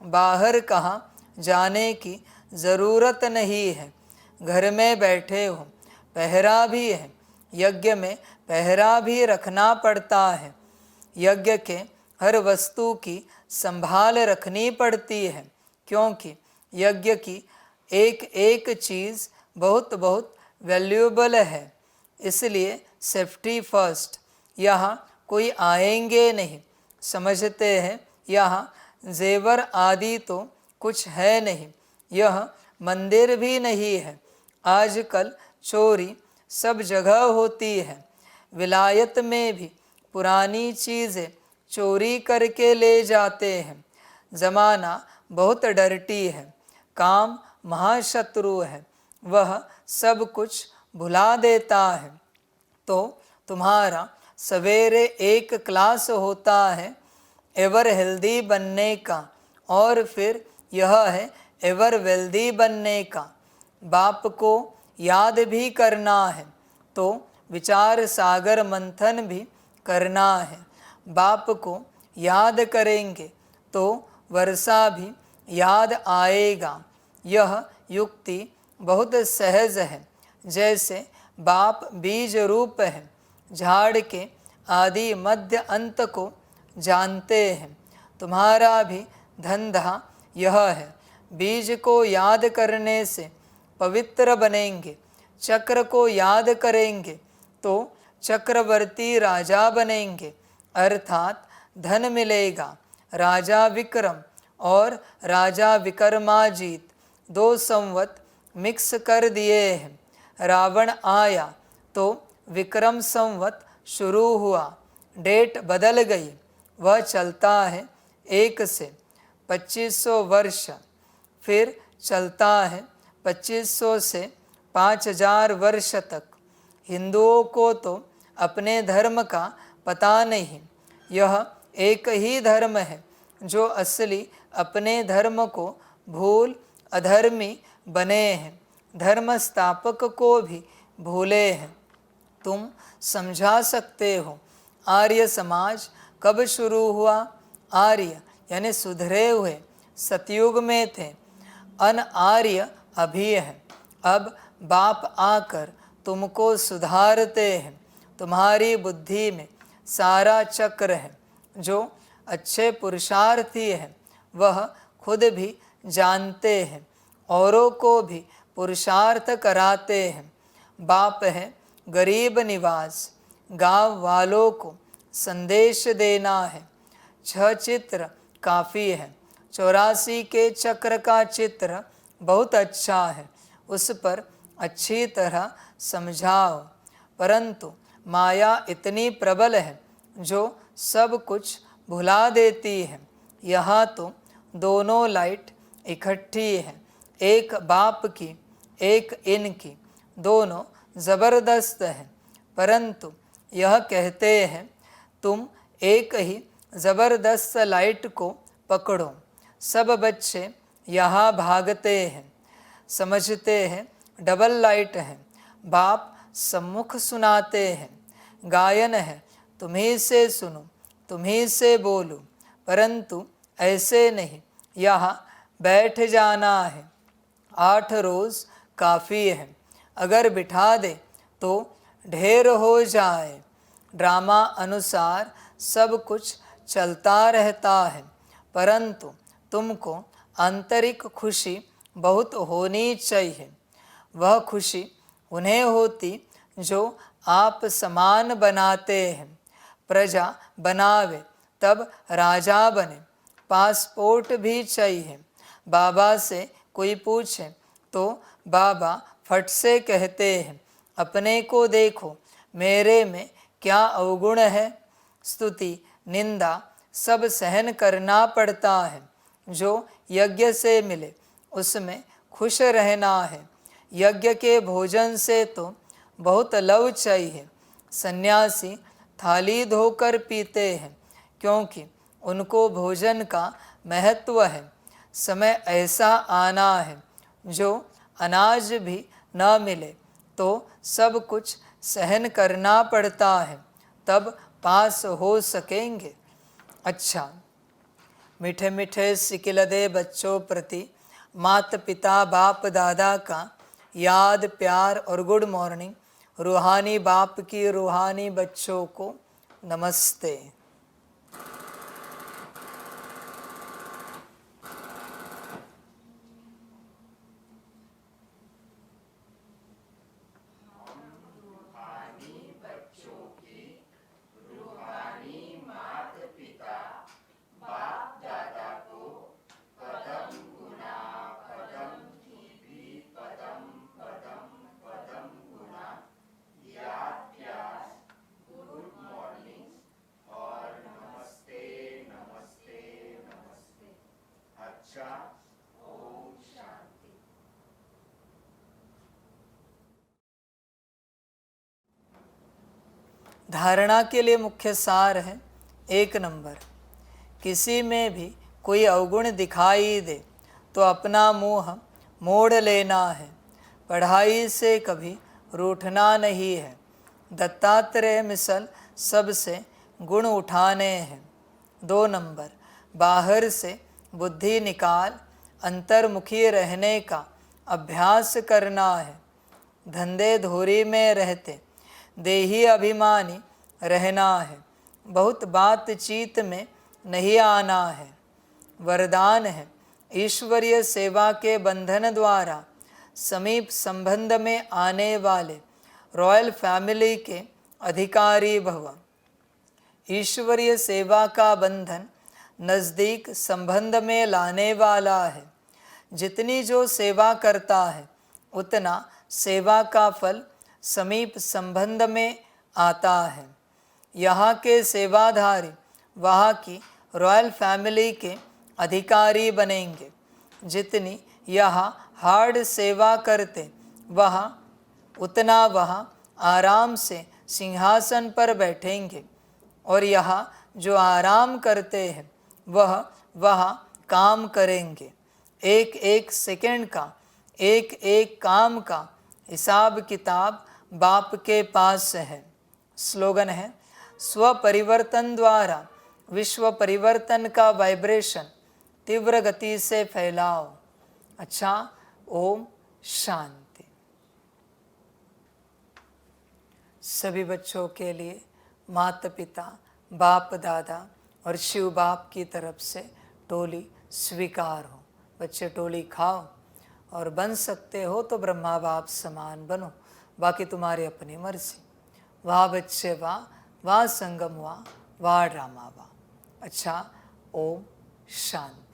Speaker 3: बाहर कहाँ जाने की ज़रूरत नहीं है, घर में बैठे हो। पहरा भी है, यज्ञ में पहरा भी रखना पड़ता है। यज्ञ के हर वस्तु की संभाल रखनी पड़ती है क्योंकि यज्ञ की एक एक चीज़ बहुत बहुत वैल्यूएबल है, इसलिए सेफ्टी फर्स्ट। यहाँ कोई आएंगे नहीं, समझते हैं यहाँ जेवर आदि तो कुछ है नहीं, यह मंदिर भी नहीं है। आजकल चोरी सब जगह होती है। विलायत में भी पुरानी चीज़ें चोरी करके ले जाते हैं। ज़माना बहुत डरटी है, काम महाशत्रु है, वह सब कुछ भुला देता है। तो तुम्हारा सवेरे एक क्लास होता है एवर हेल्दी बनने का और फिर यह है एवर वेल्दी बनने का। बाप को याद भी करना है तो विचार सागर मंथन भी करना है। बाप को याद करेंगे तो वर्षा भी याद आएगा। यह युक्ति बहुत सहज है। जैसे बाप बीज रूप है, झाड़ के आदि मध्य अंत को जानते हैं, तुम्हारा भी धंधा यह है। बीज को याद करने से पवित्र बनेंगे, चक्र को याद करेंगे तो चक्रवर्ती राजा बनेंगे, अर्थात धन मिलेगा। राजा विक्रम और राजा विक्रमाजीत 2 संवत मिक्स कर दिए हैं। रावण आया तो विक्रम संवत शुरू हुआ, डेट बदल गई। वह चलता है 1 से 2500 वर्ष, फिर चलता है 2500 से 5000 वर्ष तक। हिंदुओं को तो अपने धर्म का पता नहीं। यह एक ही धर्म है जो असली अपने धर्म को भूल अधर्मी बने हैं, धर्म स्थापक को भी भूले हैं। तुम समझा सकते हो आर्य समाज कब शुरू हुआ? आर्य यानी सुधरे हुए सतयुग में थे, अनआर्य अभी है। अब बाप आकर तुमको सुधारते हैं। तुम्हारी बुद्धि में सारा चक्र है। जो अच्छे पुरुषार्थी हैं वह खुद भी जानते हैं, औरों को भी पुरुषार्थ कराते हैं। बाप है गरीब निवास, गांव वालों को संदेश देना है। 6 चित्र काफ़ी है। 84 के चक्र का चित्र बहुत अच्छा है, उस पर अच्छी तरह समझाओ। परंतु माया इतनी प्रबल है जो सब कुछ भुला देती है। यहाँ तो दोनों लाइट इकट्ठी है, एक बाप की एक इनकी, दोनों ज़बरदस्त है। परंतु यह कहते हैं तुम एक ही ज़बरदस्त लाइट को पकड़ो। सब बच्चे यहाँ भागते हैं, समझते हैं डबल लाइट है। बाप सम्मुख सुनाते हैं, गायन है तुम्हीं से सुनो, तुम्हीं से बोलो। परंतु ऐसे नहीं, यहाँ बैठ जाना है। 8 रोज़ काफ़ी है, अगर बिठा दे तो ढेर हो जाए। ड्रामा अनुसार सब कुछ चलता रहता है, परंतु तुमको आंतरिक खुशी बहुत होनी चाहिए। वह खुशी उन्हें होती जो आप समान बनाते हैं। प्रजा बनावे तब राजा बने। पासपोर्ट भी चाहिए। बाबा से कोई पूछे तो बाबा फट से कहते हैं अपने को देखो, मेरे में क्या अवगुण है। स्तुति निंदा सब सहन करना पड़ता है। जो यज्ञ से मिले उसमें खुश रहना है। यज्ञ के भोजन से तो बहुत लव चाहिए। सन्यासी थाली धोकर पीते हैं क्योंकि उनको भोजन का महत्व है। समय ऐसा आना है जो अनाज भी न मिले तो सब कुछ सहन करना पड़ता है, तब पास हो सकेंगे। अच्छा, मीठे मीठे सिकिलदे बच्चों प्रति माता पिता बाप दादा का याद प्यार और गुड मॉर्निंग। रूहानी बाप की रूहानी बच्चों को नमस्ते। धारणा के लिए मुख्य सार है। 1 नंबर, किसी में भी कोई अवगुण दिखाई दे तो अपना मुंह मोड़ लेना है। पढ़ाई से कभी रूठना नहीं है। दत्तात्रेय मिसल सबसे गुण उठाने हैं। 2 नंबर, बाहर से बुद्धि निकाल अंतर्मुखी रहने का अभ्यास करना है। धंधे धोरी में रहते देही अभिमानी रहना है। बहुत बातचीत में नहीं आना है। वरदान है, ईश्वरीय सेवा के बंधन द्वारा समीप संबंध में आने वाले रॉयल फैमिली के अधिकारी भव। ईश्वरीय सेवा का बंधन नज़दीक संबंध में लाने वाला है। जितनी जो सेवा करता है उतना सेवा का फल समीप संबंध में आता है। यहाँ के सेवाधारी वहाँ की रॉयल फैमिली के अधिकारी बनेंगे। जितनी यहाँ हार्ड सेवा करते वहाँ उतना वहाँ आराम से सिंहासन पर बैठेंगे, और यहाँ जो आराम करते हैं वह वहाँ काम करेंगे। एक एक सेकंड का, एक एक काम का हिसाब किताब बाप के पास है। स्लोगन है, स्व परिवर्तन द्वारा विश्व परिवर्तन का वाइब्रेशन तीव्र गति से फैलाओ। अच्छा, ओम शांति। सभी बच्चों के लिए माता पिता, बाप दादा और शिव बाप की तरफ से टोली स्वीकार हो। बच्चे टोली खाओ, और बन सकते हो तो ब्रह्मा बाप समान बनो, बाकी तुम्हारी अपनी मर्जी। वाह बच्चे वाह, वाह संगम वाह, वाह ड्रामा वाह। अच्छा, ओम शांति।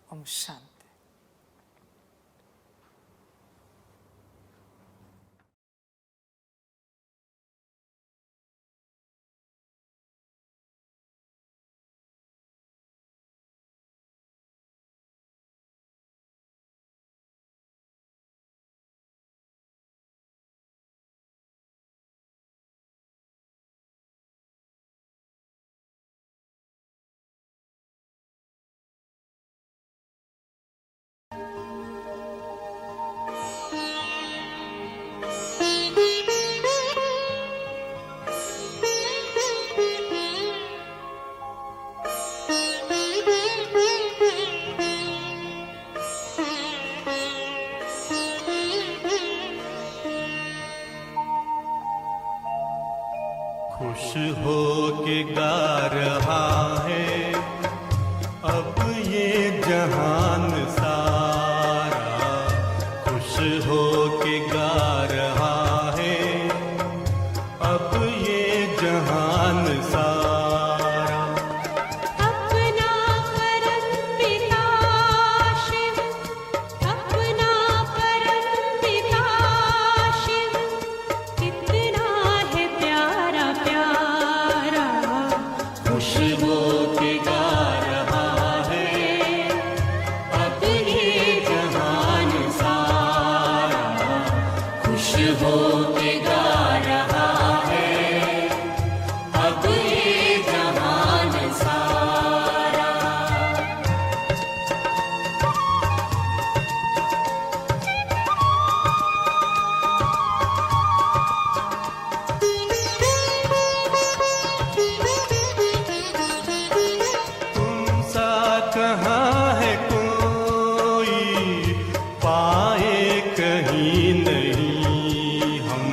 Speaker 3: ओम शांति।
Speaker 2: खुश हो के गा रहा है अब ये जहान सारा, खुश हो के गा रहा है अब ये जहान सारा।
Speaker 1: अपना परम पिता शिव, अपना परम पिता शिव, कितना है प्यारा प्यारा।
Speaker 2: खुश हो के गा रहा है अब ये जहान सारा, खुश हो के गा रहा है अब ये जहान सारा। तुम सा कहाँ है कोई पाए कहीं नहीं हम,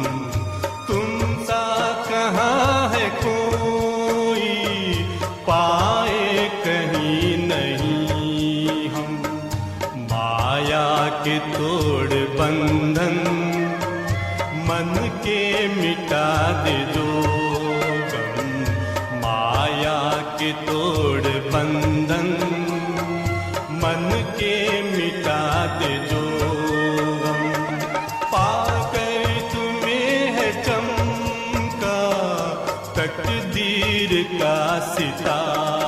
Speaker 2: तुम सा कहाँ है कोई पाए कहीं नहीं हम। माया के तोड़ बंधन मन के मिटा दे जो गम, माया के तोड़ बंधन, मन के मिटा दे जो गम। पाकर तुम्हें है चमका तकदीर का सितारा,